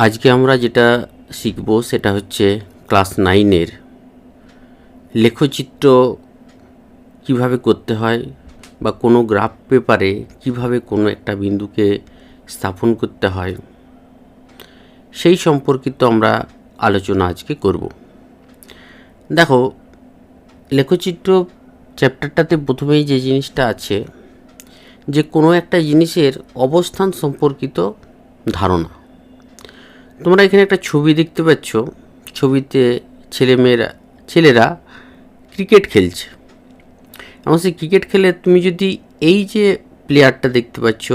আজকে আমরা যেটা শিখব সেটা হচ্ছে ক্লাস 9-এর লেখচিত্র কিভাবে করতে হয় বা কোনো গ্রাফ পেপারে কিভাবে কোনো একটা বিন্দুকে স্থাপন করতে হয় সেই সম্পর্কিত আমরা আলোচনা আজকে করব। দেখো, লেখচিত্র চ্যাপ্টারটাতে প্রথমেই যে জিনিসটা আছে যে কোনো একটা জিনিসের অবস্থান সম্পর্কিত ধারণা। তোমরা এখানে একটা ছবি দেখতে পাচ্ছ। ছবিতে ছেলেরা ক্রিকেট খেলছে এবং সেই ক্রিকেট খেলে তুমি যদি এই যে প্লেয়ারটা দেখতে পাচ্ছ,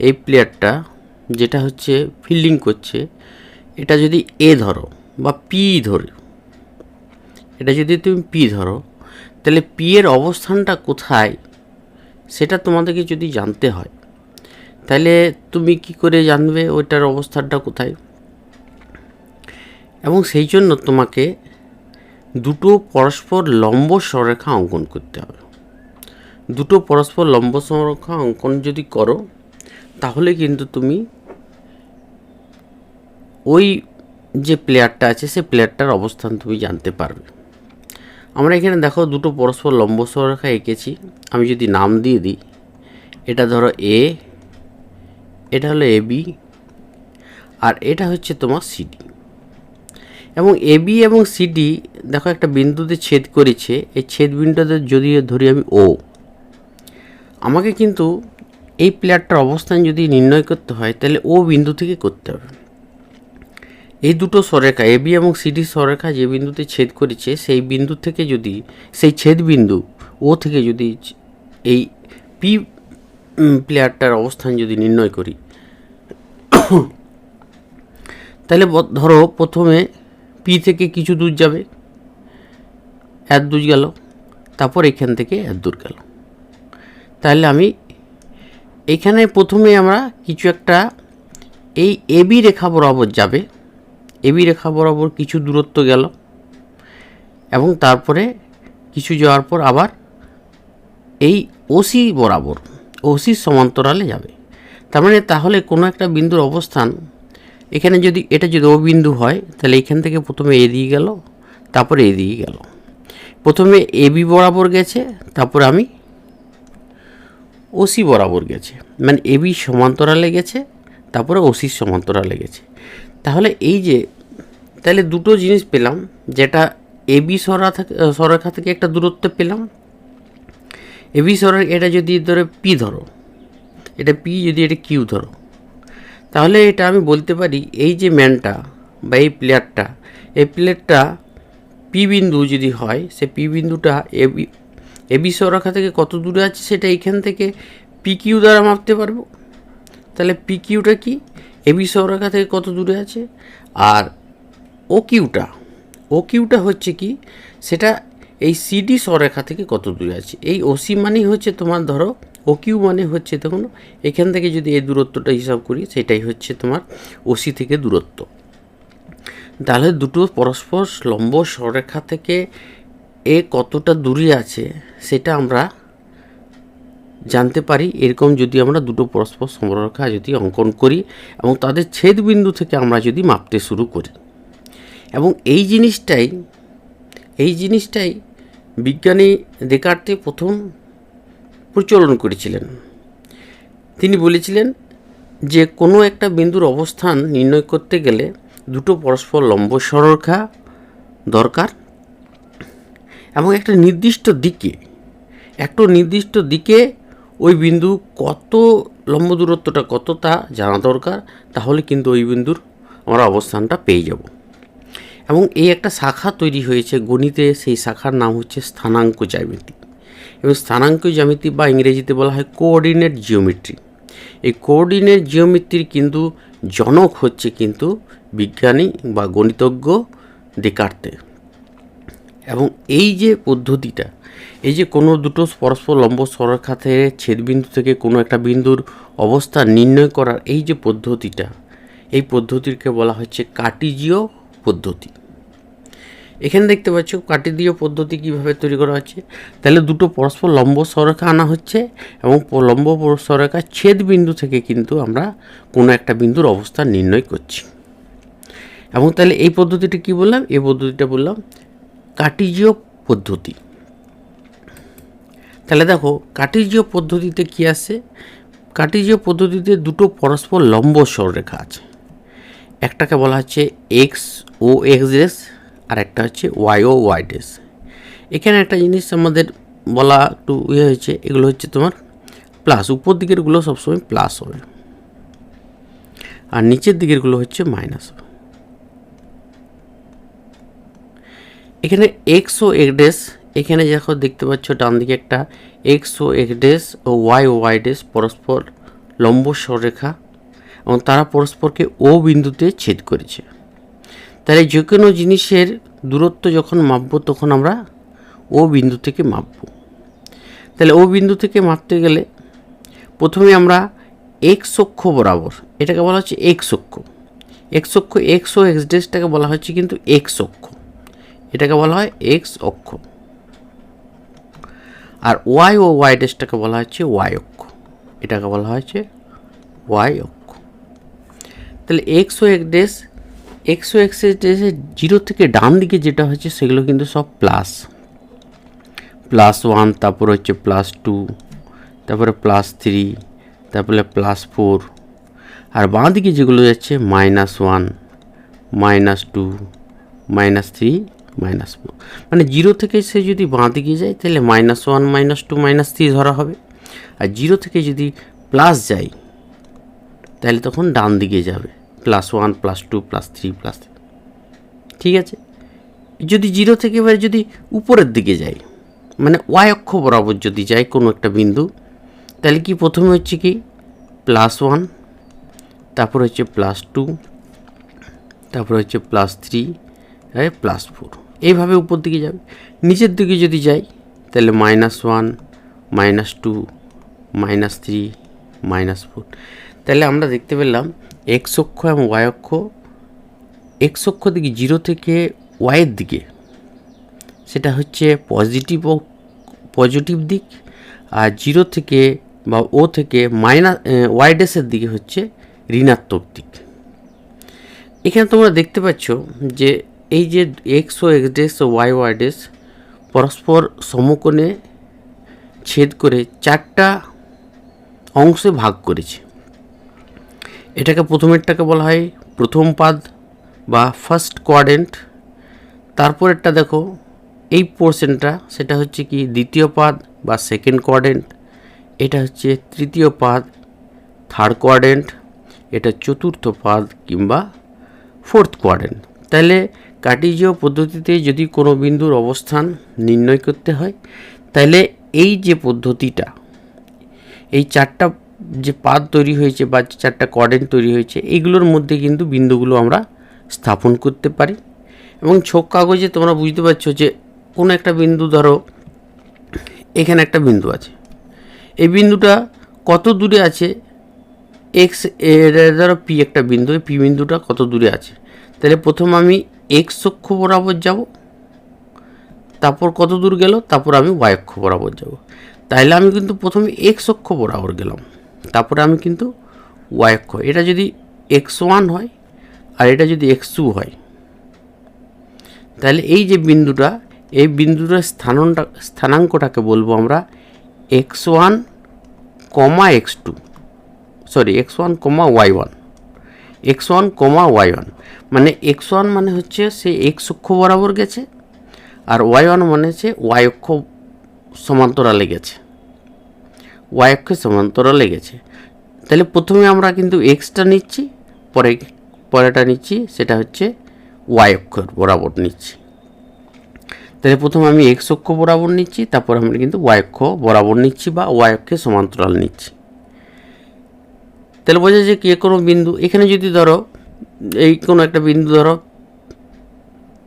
এই প্লেয়ারটা যেটা হচ্ছে ফিল্ডিং করছে, এটা যদি এ ধরো বা পি ধরো, এটা যদি তুমি পি ধরো, তাহলে পি এর অবস্থানটা কোথায় সেটা তোমাদেরকে যদি জানতে হয়, তাহলে তুমি কি করে জানবে ওইটার অবস্থানটা কোথায়? এবং সেই জন্য তোমাকে দুটো পরস্পর লম্ব সরলরেখা অঙ্কন করতে হবে। দুটো পরস্পর লম্ব সরলরেখা অঙ্কন যদি করো, তাহলে কিন্তু তুমি ওই যে প্লেয়ারটা আছে সে প্লেয়ারটার অবস্থান তুমি জানতে পারবে। আমরা এখানে দেখো দুটো পরস্পর লম্ব সরলরেখা এঁকেছি। আমি যদি নাম দিয়ে দিই, এটা ধরো এ, এটা হলো এ বি, আর এটা হচ্ছে তোমার সিডি। এবং এ বি এবং সিডি দেখো একটা বিন্দুতে ছেদ করেছে। এই ছেদ বিন্দুতে যদি ধরি আমি ও, আমাকে কিন্তু এই প্লেয়ারটার অবস্থান যদি নির্ণয় করতে হয় তাহলে ও বিন্দু থেকে করতে হবে। এই দুটো সরলরেখা এ বি এবং সিডি সরলরেখা যে বিন্দুতে ছেদ করেছে সেই বিন্দু থেকে যদি, সেই ছেদ বিন্দু ও থেকে যদি এই পি প্লেয়ারটার অবস্থান যদি নির্ণয় করি, তাহলে ধরো প্রথমে পি থেকে কিছু দূর যাবে, এত দূর গেল, তারপর এখান থেকে এত দূর গেল। তাহলে আমি এখানে প্রথমে আমরা কিছু একটা এই এবি রেখা বরাবর যাবে, এবি রেখা বরাবর কিছু দূরত্ব গেল এবং তারপরে কিছু যাওয়ার পর আবার এই ওসি বরাবর, ওসির সমান্তরালে যাবে। তার মানে তাহলে কোনো একটা বিন্দুর অবস্থান এখানে যদি, এটা যদি ও বিন্দু হয় তাহলে এখান থেকে প্রথমে এ দিয়ে গেল, তারপরে এ দিয়ে গেল। প্রথমে এবি বরাবর গেছে, তারপর আমি ওসি বরাবর গেছে, মানে এবি সমান্তরালে গেছে, তারপরে ওসির সমান্তরালে গেছে। তাহলে এই যে, তাহলে দুটো জিনিস পেলাম, যেটা এবি সরলরেখা থেকে একটা দূরত্ব পেলাম। এবি সরলরেখা এটা যদি ধরো পি ধরো, এটা পি, যদি এটা কিউ ধরো, তাহলে এটা আমি বলতে পারি এই যে ম্যানটা বা এই প্লেয়ারটা পি বিন্দু যদি হয়, সে পি বিন্দুটা এবি সরলরেখা থেকে কত দূরে আছে সেটা এইখান থেকে পি কিউ দ্বারা মাপতে পারবো। তাহলে পি কিউটা কি, এবি সরলরেখা থেকে কত দূরে আছে, আর ও কিউটা হচ্ছে কি, সেটা এই সিডি সরলরেখা থেকে কত দূরে আছে। এই ওসি মানেই হচ্ছে তোমার ধরো, ও কিউ মানে হচ্ছে তখন এখান থেকে যদি এই দূরত্বটা হিসাব করি, সেটাই হচ্ছে তোমার ওসি থেকে দূরত্ব। তাহলে দুটো পরস্পর লম্ব সরলরেখা থেকে এ কতটা দূরে আছে সেটা আমরা জানতে পারি এরকম যদি আমরা দুটো পরস্পর সরলরেখা যদি অঙ্কন করি এবং তাদের ছেদ বিন্দু থেকে আমরা যদি মাপতে শুরু করি। এবং এই জিনিসটাই বিজ্ঞানী দেকার্তে প্রথম প্রচলন করেছিলেন। তিনি বলেছিলেন যে কোনো একটা বিন্দুর অবস্থান নির্ণয় করতে গেলে দুটো পরস্পর লম্ব সরলরেখা দরকার এবং একটা নির্দিষ্ট দিকে ওই বিন্দু কত লম্ব দূরত্বটা কত তা জানা দরকার। তাহলে কিন্তু ওই বিন্দুর আমরা অবস্থানটা পেয়ে যাব। এবং এই একটা শাখা তৈরি হয়েছে গণিতে, সেই শাখার নাম হচ্ছে স্থানাঙ্ক জ্যামিতি। এবং স্থানাঙ্ক জ্যামিতি বা ইংরেজিতে বলা হয় কোঅর্ডিনেট জিওমেট্রি। এই কোঅর্ডিনেট জিওমেট্রির কিন্তু জনক হচ্ছে কিন্তু বিজ্ঞানী বা গণিতজ্ঞ দেকার্তে। এবং এই যে পদ্ধতিটা, এই যে কোনো দুটো পরস্পর লম্ব সরলরেখা থেকে ছেদবিন্দু থেকে কোনো একটা বিন্দুর অবস্থান নির্ণয় করার এই যে পদ্ধতিটা, এই পদ্ধতিকে বলা হচ্ছে কার্টেজীয় পদ্ধতি। এখানে দেখতে পাচ্ছ কার্টেজীয় পদ্ধতি কীভাবে তৈরি করা হচ্ছে। তাহলে দুটো পরস্পর লম্ব সরলরেখা আনা হচ্ছে এবং লম্ব সরলরেখার ছেদ বিন্দু থেকে কিন্তু আমরা কোনো একটা বিন্দুর অবস্থান নির্ণয় করছি। এবং তাহলে এই পদ্ধতিটা কি বললাম? এই পদ্ধতিটা বললাম কার্টেসীয় পদ্ধতি। তাহলে দেখো কার্টেসীয় পদ্ধতিতে কি আসে? কার্টেসীয় পদ্ধতিতে দুটো পরস্পর লম্ব সরলরেখা আছে। একটাকে বলা হচ্ছে এক্স ও এক্স ড্যাশ, আর একটা হচ্ছে ওয়াই ও ওয়াই ড্যাশ। এখানে একটা জিনিস আমাদের বলা একটু হয়েছে, এগুলো হচ্ছে তোমার প্লাস, উপর দিকেরগুলো সবসময় প্লাস হবে আর নিচের দিকেরগুলো হচ্ছে মাইনাস হবে। এখানে এক্স ও এক্স ড্যাশ, এখানে দেখো দেখতে পাচ্ছ ডান দিকে একটা এক্স ও x dash O Y dash পরস্পর লম্ব সরলরেখা এবং তারা পরস্পরকে ও বিন্দুতে ছেদ করেছে। তাহলে যে কোনো জিনিসের দূরত্ব যখন মাপবো তখন আমরা ও বিন্দু থেকে মাপবো। তাহলে ও বিন্দু থেকে মাপতে গেলে প্রথমে আমরা এক্স অক্ষ বরাবর, এটাকে বলা হচ্ছে এক্স অক্ষ। এক্স অক্ষ, এক্স ও এক্স ড্যাশটাকে বলা হচ্ছে কিন্তু এক্স অক্ষ, এটাকে বলা হয় এক্স অক্ষ। আর ওয়াই ও ওয়াই ড্যাশটাকে বলা হচ্ছে ওয়াই অক্ষ, এটাকে বলা হচ্ছে ওয়াই অক্ষ। তাহলে এক্স ও এক্স ড্যাশ, এক্স ও এক্স ড্যাশে জিরো থেকে ডান দিকে যেটা হচ্ছে সেগুলো কিন্তু সব প্লাস, +1, তারপর হচ্ছে +2, তারপরে +3, তারপরে +4, আর বাঁ দিকে যেগুলো যাচ্ছে -1, -2, -3, -4। মানে জিরো থেকে সে যদি বাঁ দিকে যায় তাহলে -1, -2, -3 ধরা হবে, আর জিরো থেকে যদি প্লাস যায় তাহলে তখন ডান দিকে যাবে, +1, +2, +3, +3। ঠিক আছে। যদি জিরো থেকে এবার যদি উপরের দিকে যায়, মানে ওয়াই অক্ষ বরাবর যদি যায় কোনো একটা বিন্দু, তাহলে কি প্রথমে হচ্ছে কি +1, তারপর হচ্ছে +2, তারপর হচ্ছে +3, আর +4, এইভাবে উপর দিকে যাবে। নিচের দিকে যদি যাই তাহলে -1, -2, -3, -4। তাহলে আমরা দেখতে পেলাম এক্স অক্ষ এবং ওয়াই অক্ষ, এক্স অক্ষ দিকে জিরো থেকে ওয়াইয়ের দিকে সেটা হচ্ছে পজিটিভ দিক, আর জিরো থেকে বা ও থেকে ওয়াই ড্যাশের দিকে হচ্ছে ঋণাত্মক দিক। এখানে তোমরা দেখতে পাচ্ছ যে এই যে এক্স ও x dash O Y dash পরস্পর সমকোণে ছেদ করে চারটা অংশে ভাগ করেছে। এটাকে প্রথমেরটাকে বলা হয় প্রথম পাদ বা ফার্স্ট কোয়াড্রেন্ট। তারপরেরটা দেখো এই পোর্শনটা, সেটা হচ্ছে কি দ্বিতীয় পাদ বা সেকেন্ড কোয়াড্রেন্ট। এটা হচ্ছে তৃতীয় পাদ, থার্ড কোয়াড্রেন্ট। এটা চতুর্থ পাদ কিংবা ফোর্থ কোয়াড্রেন্ট। তাহলে কার্টেসীয় পদ্ধতিতে যদি কোনো বিন্দুর অবস্থান নির্ণয় করতে হয়, তাহলে এই যে পদ্ধতিটা, এই চারটা যে পাদ তৈরি হয়েছে বা চারটা কোয়াড্রেন্ট তৈরি হয়েছে, এইগুলোর মধ্যে কিন্তু বিন্দুগুলো আমরা স্থাপন করতে পারি। এবং ছক কাগজে তোমরা বুঝতে পারছো যে কোনো একটা বিন্দু, ধরো এখানে একটা বিন্দু আছে, এই বিন্দুটা কত দূরে আছে, এক্স, ধরো পি একটা বিন্দু, এই পি বিন্দুটা কত দূরে আছে। তাহলে প্রথম আমি এক্স অক্ষ বরাবর যাব, তারপর কত দূর গেল, তারপর আমি ওয়াই অক্ষ বরাবর যাব। তাহলে আমি কিন্তু প্রথমে এক্স অক্ষ বরাবর গেলাম, তারপরে আমি কিন্তু ওয়াই অক্ষ। এটা যদি x1 হয় আর এটা যদি x2 হয়, তাহলে এই যে বিন্দুটা, এই বিন্দুটার স্থানাঙ্কটাকে বলবো আমরা x1, x2, sorry x1, y1, x1, y1। মানে x1 মানে হচ্ছে সে এক্স অক্ষ বরাবর গেছে, আর y1 মানে হচ্ছে ওয়াই অক্ষ সমান্তরালে গেছে, ওয়াই অক্ষের সমান্তরালে গেছে। তাহলে প্রথমে আমরা কিন্তু এক্সটা নিচ্ছি, পরেটা নিচ্ছি সেটা হচ্ছে ওয়াই অক্ষর বরাবর নিচ্ছি। তাহলে প্রথমে আমি এক্স অক্ষ বরাবর নিচ্ছি, তারপর আমরা কিন্তু ওয়াই অক্ষ বরাবর নিচ্ছি বা ওয়াই অক্ষের সমান্তরাল নিচ্ছি। তাহলে বোঝা যায় কি কোনো বিন্দু, এখানে যদি ধরো এই কোনো একটা বিন্দু ধরো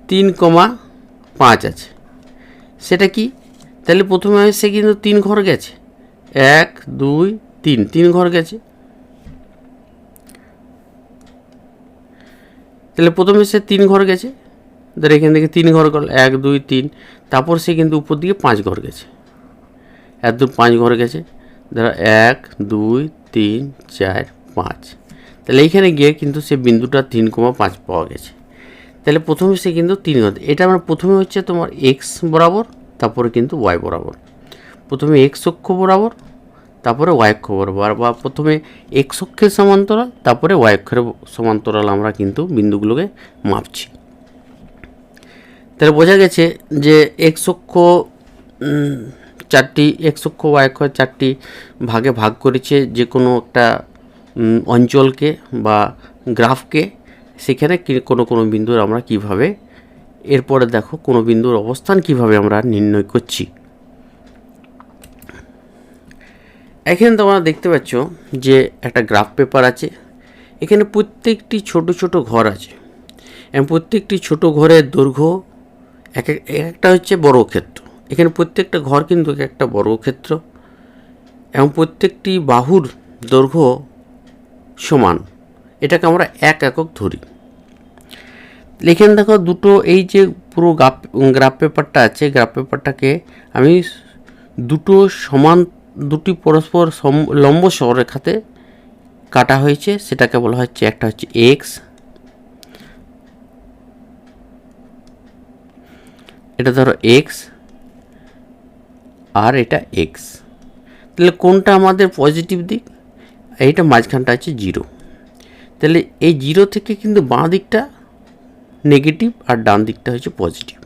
3,5 আছে, সেটা কি, তাহলে প্রথমে সে কিন্তু 3 ঘর গেছে, 1, 2, 3 ঘর গেছে। তাহলে প্রথমে সে 3 ঘর গেছে, ধরো এখান থেকে 3 ঘর গেল, 1, 2, 3, তারপর সে কিন্তু উপর দিকে 5 ঘর গেছে, 1, 2, 5 ঘর গেছে, ধরো 1, 2, 3, 4, 5। তাহলে এইখানে গিয়ে কিন্তু সে বিন্দুটা 3,5 পাওয়া গেছে। তাহলে প্রথমে সে কিন্তু 3 ঘর, এটা আমরা প্রথমে হচ্ছে তোমার এক্স বরাবর, তারপরে কিন্তু ওয়াই বরাবর। প্রথমে এক্স অক্ষ বরাবর, তারপরে ওয়াই অক্ষ বরাবর, বা প্রথমে এক্স অক্ষের সমান্তরাল, তারপরে ওয়াই অক্ষের সমান্তরাল আমরা কিন্তু বিন্দুগুলোকে মাপছি। তাহলে বোঝা গেছে যে এক্স অক্ষ 4টি, এক্স অক্ষ ওয়াই অক্ষ 4টি ভাগে ভাগ করেছে যে কোনো একটা অঞ্চলকে বা গ্রাফকে। সেখানে কোনো কোনো বিন্দুর আমরা কিভাবে, এরপরে দেখো কোনো বিন্দুর অবস্থান কিভাবে আমরা নির্ণয় করছি। এখানে তোমরা দেখতে পাচ্ছ যে একটা গ্রাফ পেপার আছে, এখানে প্রত্যেকটি ছোট ছোট ঘর আছে এবং প্রত্যেকটি ছোট ঘরের দৈর্ঘ্য একটা হচ্ছে বর্গক্ষেত্র। এখানে প্রত্যেকটা ঘর কিন্তু একটা বর্গক্ষেত্র এবং প্রত্যেকটি বাহুর দৈর্ঘ্য সমান, এটাকে আমরা 1 একক ধরি। এখানে দেখো দুটো, এই যে পুরো গ্রাফ পেপারটা আছে, গ্রাফ পেপারটাকে আমি দুটি পরস্পর লম্ব সরলরেখাতে কাটা হয়েছে, সেটাকে বলা হচ্ছে, একটা হচ্ছে এক্স, এটা ধরো এক্স আর এটা এক্স। তাহলে কোনটা আমাদের পজিটিভ দিক? এইটা মাঝখানটা হচ্ছে 0। তাহলে এই 0 থেকে কিন্তু বাঁ দিকটা নেগেটিভ আর ডান দিকটা হচ্ছে পজিটিভ।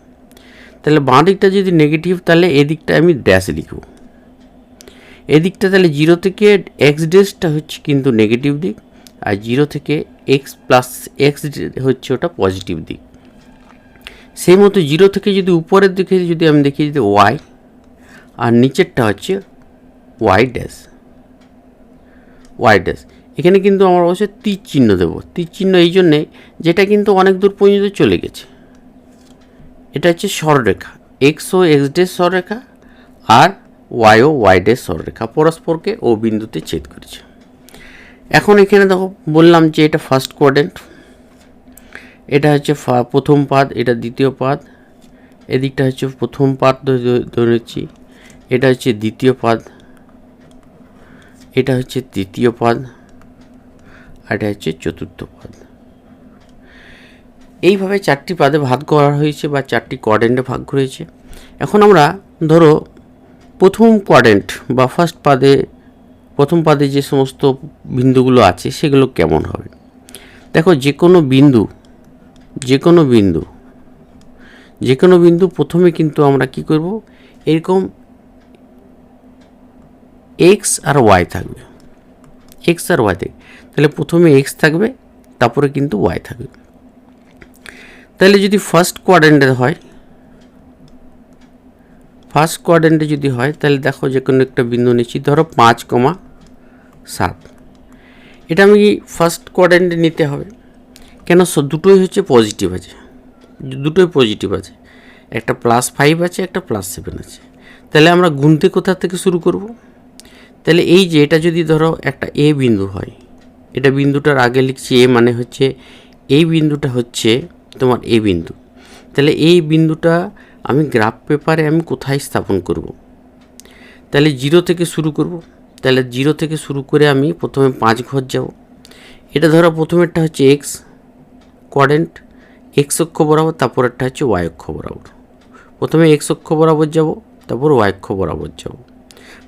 তাহলে বাঁ দিকটা যদি নেগেটিভ, তাহলে এদিকটা আমি ড্যাশ লিখব। এদিকটা তাহলে 0 থেকে এক্স ড্যাশটা হচ্ছে কিন্তু নেগেটিভ দিক, আর 0 থেকে এক্স প্লাস এক্স হচ্ছে ওটা পজিটিভ দিক। সেই মতো 0 থেকে যদি উপরের দিকে যদি আমি দেখি যদি ওয়াই, আর নিচেরটা হচ্ছে ওয়াই ড্যাশ, ওয়াই ড্যাশ। এখানে কিন্তু আমরা অবশ্যই তীর চিহ্ন দেবো। তীর চিহ্ন এই জন্যে যেটা কিন্তু অনেক দূর পর্যন্ত চলে গেছে। এটা হচ্ছে সরলরেখা, এক্স ও এক্স ড্যাশ সরলরেখা, আর ওয়াই ও ওয়াই ড্যাশ সরলরেখা পরস্পরকে ও বিন্দুতে ছেদ করেছে। এখন এখানে দেখো বললাম যে এটা ফার্স্ট কোয়াড্রেন্ট, এটা হচ্ছে প্রথম পাদ, এটা দ্বিতীয় পাদ, এদিকটা হচ্ছে প্রথম পাদ ধরেছি, এটা হচ্ছে দ্বিতীয় পাদ, এটা হচ্ছে তৃতীয় পাদ, আর এটা হচ্ছে চতুর্থ পাদ। এইভাবে 4টি পাদে ভাগ করা হয়েছে বা 4টি কোয়াড্রেন্টে ভাগ করেছে। এখন আমরা ধরো প্রথম কোয়াড্রেন্ট বা ফার্স্ট পাদে, প্রথম পাদে যে সমস্ত বিন্দুগুলো আছে সেগুলো কেমন হবে। দেখো যে কোনো বিন্দু প্রথমে কিন্তু আমরা কি করব, এরকম এক্স আর ওয়াই থাকবে, এক্স আর ওয়াই থাকবে। তাহলে প্রথমে এক্স থাকবে, তারপরে কিন্তু ওয়াই থাকবে। তাহলে যদি ফার্স্ট কোয়াড্রেন্টে হয়, যদি হয়, তাহলে দেখো যে কোনো একটা বিন্দু নিচ্ছি, ধরো 5,7। এটা আমি ফার্স্ট কোয়াড্রেন্টে নিতে হবে, কেন দুটোই হচ্ছে পজিটিভ আছে, একটা +5 আছে, একটা +7 আছে। তাহলে আমরা গুনতে কোথা থেকে শুরু করব? তাহলে এই যে এটা যদি ধরো একটা এ বিন্দু হয়, এটা বিন্দুটার আগে লিখছি এ, মানে হচ্ছে এই বিন্দুটা হচ্ছে তোমার এ বিন্দু। তাহলে এই বিন্দুটা আমি গ্রাফ পেপারে আমি কোথায় স্থাপন করব? তাহলে 0 থেকে শুরু করব। তাহলে 0 থেকে শুরু করে আমি প্রথমে 5 ঘর যাব। এটা ধরো প্রথমেরটা হচ্ছে এক্স কোয়াড্রেন্ট, এক্স অক্ষ বরাবর, তারপরেরটা হচ্ছে ওয়াই অক্ষ বরাবর। প্রথমে এক্স অক্ষ বরাবর যাব, তারপর ওয়াই অক্ষ বরাবর যাব,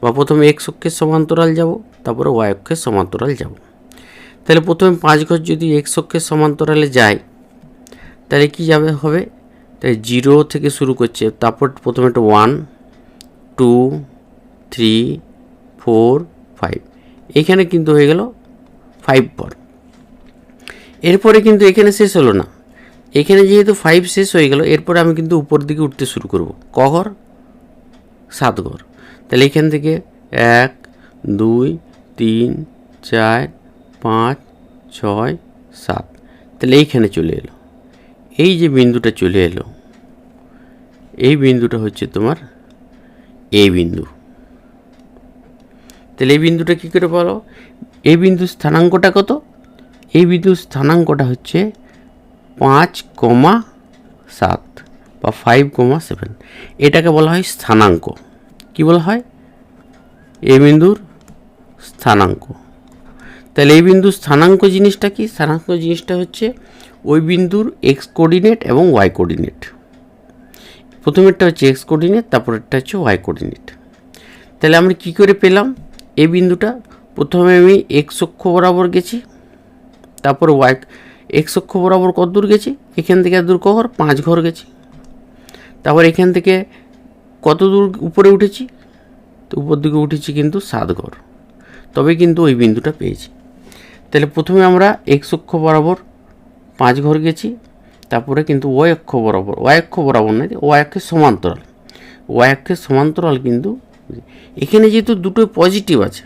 বা প্রথমে এক্স অক্ষের সমান্তরাল যাব, তারপরে ওয়াই অক্ষের সমান্তরাল যাব। তাহলে প্রথমে 5 ঘর যদি এক্স অক্ষের সমান্তরালে যায়, তাহলে কী হবে? তাই 0 থেকে শুরু করছে, তারপর প্রথমে একটা 1, 2, 3, 4, 5, এখানে কিন্তু হয়ে গেল 5 ঘর। এরপরে কিন্তু এখানে শেষ হলো না, এখানে যেহেতু 5 শেষ হয়ে গেল, এরপরে আমি কিন্তু উপর দিকে উঠতে শুরু করব। ক ঘর? 7 ঘর। তাহলে এখান থেকে 1, 2, 3, 4, 5, 6, 7, তাহলে এইখানে চলে এলো। এই যে বিন্দুটা চলে এলো, এই বিন্দুটা হচ্ছে তোমার এ বিন্দু। তাহলে এই বিন্দুটা কী করে বলো? এই বিন্দুর স্থানাঙ্কটা কত? এই বিন্দুর স্থানাঙ্কটা হচ্ছে 5,7 বা 5,7। এটাকে বলা হয় স্থানাঙ্ক। কি বলা হয়? এ বিন্দুর স্থানাঙ্ক। তাহলে এই বিন্দুর স্থানাঙ্ক জিনিসটা কি? স্থানাঙ্ক জিনিসটা হচ্ছে ওই বিন্দুর এক্স কোঅর্ডিনেট এবং ওয়াই কোঅর্ডিনেট। প্রথমেরটা হচ্ছে এক্স কোঅর্ডিনেট, তারপরেরটা হচ্ছে ওয়াই কোঅর্ডিনেট। তাহলে আমরা কী করে পেলাম এই বিন্দুটা? প্রথমে আমি এক্স অক্ষ বরাবর গেছি, তারপর ওয়াই এক্স অক্ষ বরাবর কত দূর গেছি? এখান থেকে এত দূর ঘর 5 ঘর গেছি। তারপর এখান থেকে কত দূর উপরে উঠেছি? তো উপর দিকে উঠেছি কিন্তু 7 ঘর, তবে কিন্তু ওই বিন্দুটা পেয়েছি। তাহলে প্রথমে আমরা এক্স অক্ষ বরাবর 5 ঘর গেছি, তারপরে কিন্তু ওয়াই অক্ষ বরাবর নয়, ওয়াই অক্ষের সমান্তরাল কিন্তু এখানে যেহেতু দুটোই পজিটিভ আছে,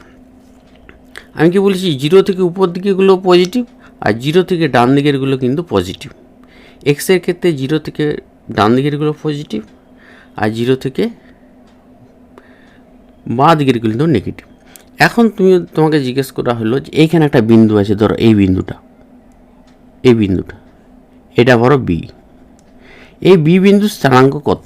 আমি কি বলেছি 0 থেকে উপর দিকেগুলো পজিটিভ আর 0 থেকে ডান দিকেরগুলো কিন্তু পজিটিভ। এক্সের ক্ষেত্রে 0 থেকে ডান দিকেরগুলো পজিটিভ আর 0 থেকে বাঁ দিকেরগুলো কিন্তু নেগেটিভ। এখন তোমাকে জিজ্ঞেস করা হলো যে এইখানে একটা বিন্দু আছে, ধরো এই বিন্দুটা এটা ধরো বি। এই বি বিন্দুর স্থানাঙ্ক কত?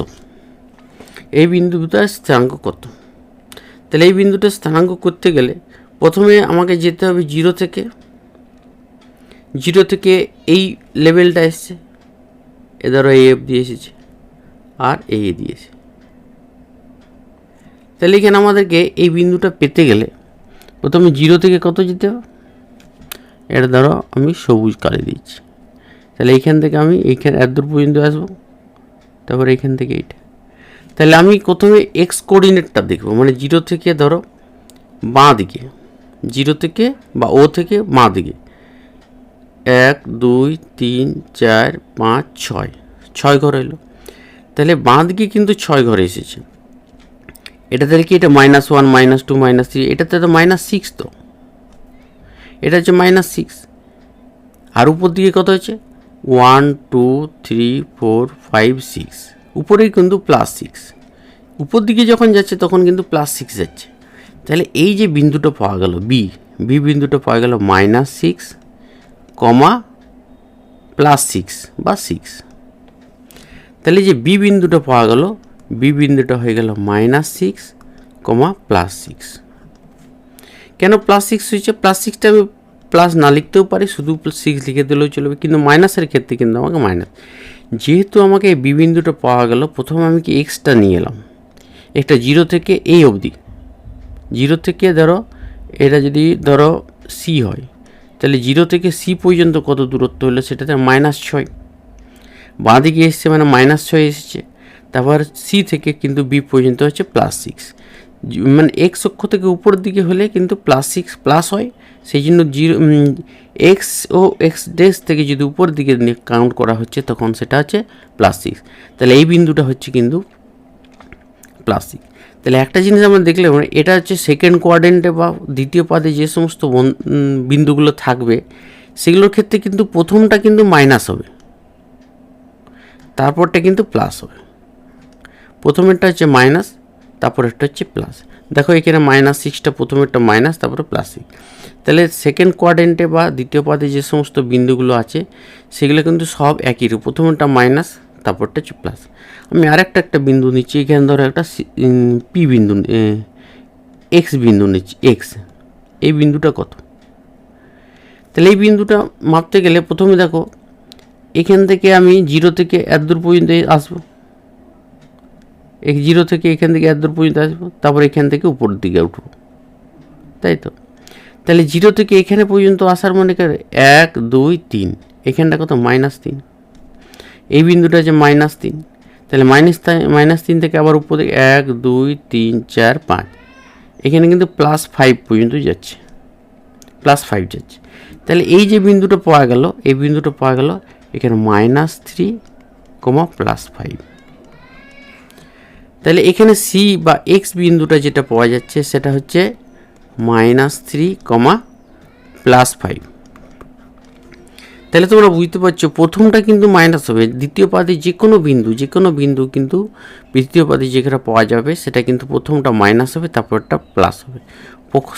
তাহলে এই বিন্দুটার স্থানাঙ্ক করতে গেলে প্রথমে আমাকে যেতে হবে 0 থেকে এই লেভেলটা এসছে, এ ধরো এই এফ দিয়ে এসেছে আর এই দিয়েছে। তাহলে এখানে আমাদেরকে এই বিন্দুটা পেতে গেলে প্রথমে 0 থেকে কত যেতে হবে? এটা ধরো আমি সবুজ কালি দিচ্ছি। তাহলে এইখান থেকে আমি এইখানে এত দূর পর্যন্ত আসবো, তারপর এইখান থেকে এইটা। তাহলে আমি প্রথমে এক্স কোঅর্ডিনেটটা দেখব, মানে 0 থেকে ধরো বাঁ দিকে, 0 থেকে বা ও থেকে বাঁ দিকে 1 2 3 4 5 6 ঘর এলো। তাহলে বাঁ দিকে কিন্তু 6 ঘরে এসেছে। এটা তাহলে কি? এটা -1 -2 -3, এটাতে তো -6, তো এটা হচ্ছে -6। আর উপর দিকে কত হচ্ছে? 1 2 3 4 5 6, উপরেই কিন্তু +6। উপর দিকে যখন যাচ্ছে তখন কিন্তু +6 যাচ্ছে। তাহলে এই যে বিন্দুটা পাওয়া গেল বি বিন্দুটা পাওয়া গেল -6, +6 বা 6। তাহলে যে বি বিন্দুটা পাওয়া গেল, বি বিন্দুটা হয়ে গেল -6, +6। কেন +6 হয়েছে? +6টা আমি প্লাস না লিখতেও পারি, শুধু 6 লিখে দিলেও চলবে, কিন্তু মাইনাসের ক্ষেত্রে কিন্তু আমাকে মাইনাস। যেহেতু আমাকে এই বি বিন্দুটা পাওয়া গেল, প্রথমে আমি কি এক্সটা নিয়ে এলাম, একটা 0 থেকে এই অবধি, 0 থেকে ধরো এটা যদি ধরো সি হয়, তাহলে 0 থেকে সি পর্যন্ত কত দূরত্ব হলো? সেটাতে -6। বাঁ দিকে এসছে মানে -6 এসেছে। তারপর সি থেকে কিন্তু বি পর্যন্ত হচ্ছে +6, মানে এক্স অক্ষ থেকে উপর দিকে হলে কিন্তু +6 প্লাস হয়, সেই জন্য এক্স ও এক্স ডেস থেকে যদি উপর দিকে কাউন্ট করা হচ্ছে তখন সেটা হচ্ছে +6। তাহলে এই বিন্দুটা হচ্ছে কিন্তু +6। তাহলে একটা জিনিস আমরা দেখলে, এটা হচ্ছে সেকেন্ড কোয়াড্রেন্টে বা দ্বিতীয় পাদে যে সমস্ত বিন্দুগুলো থাকবে সেগুলোর ক্ষেত্রে কিন্তু প্রথমটা কিন্তু মাইনাস হবে, তারপরটা কিন্তু প্লাস হবে। প্রথমেরটা হচ্ছে মাইনাস, তারপরেরটা হচ্ছে প্লাস। দেখো এখানে -6টা প্রথমেরটা মাইনাস, তারপরে +6। তাহলে সেকেন্ড কোয়াড্রেন্টে বা দ্বিতীয় পাদে যে সমস্ত বিন্দুগুলো আছে সেগুলো কিন্তু সব একই রূপ, প্রথমেরটা মাইনাস, তারপরটা হচ্ছে প্লাস। আমি একটা বিন্দু নিচ্ছি, এখানে ধরো একটা পি বিন্দু, এক্স বিন্দু নিচ্ছি, এক্স। এই বিন্দুটা কত? তাহলে এই বিন্দুটা মাপতে গেলে প্রথমে দেখো এখান থেকে আমি 0 থেকে এত দূর পর্যন্ত আসবো, 0 থেকে এখান থেকে এত দূর পর্যন্ত আসবো, তারপর এখান থেকে উপর দিকে উঠবো, তাই তো? তাহলে 0 থেকে এখানে পর্যন্ত আসার মনে করে 1 2 3, এখানটা কত? -3। এই বিন্দুটা যে -3, তাহলে -3 থেকে আবার উপর দিকে 1 2 3 4 5, এখানে কিন্তু +5 পর্যন্ত যাচ্ছে, +5 যাচ্ছে। তাহলে এই যে বিন্দুটা পাওয়া গেল, এই বিন্দুটা পাওয়া গেল এখানে -3, +5। তাহলে এখানে সি বা এক্স বিন্দুটা যেটা পাওয়া যাচ্ছে সেটা হচ্ছে -3, +5। তাহলে তোমরা বুঝতে পারছো প্রথমটা কিন্তু মাইনাস হবে, দ্বিতীয় পাদে যে কোনো বিন্দু কিন্তু তৃতীয় পাদে যেখানে পাওয়া যাবে সেটা কিন্তু প্রথমটা মাইনাস হবে, তারপরটা প্লাস হবে।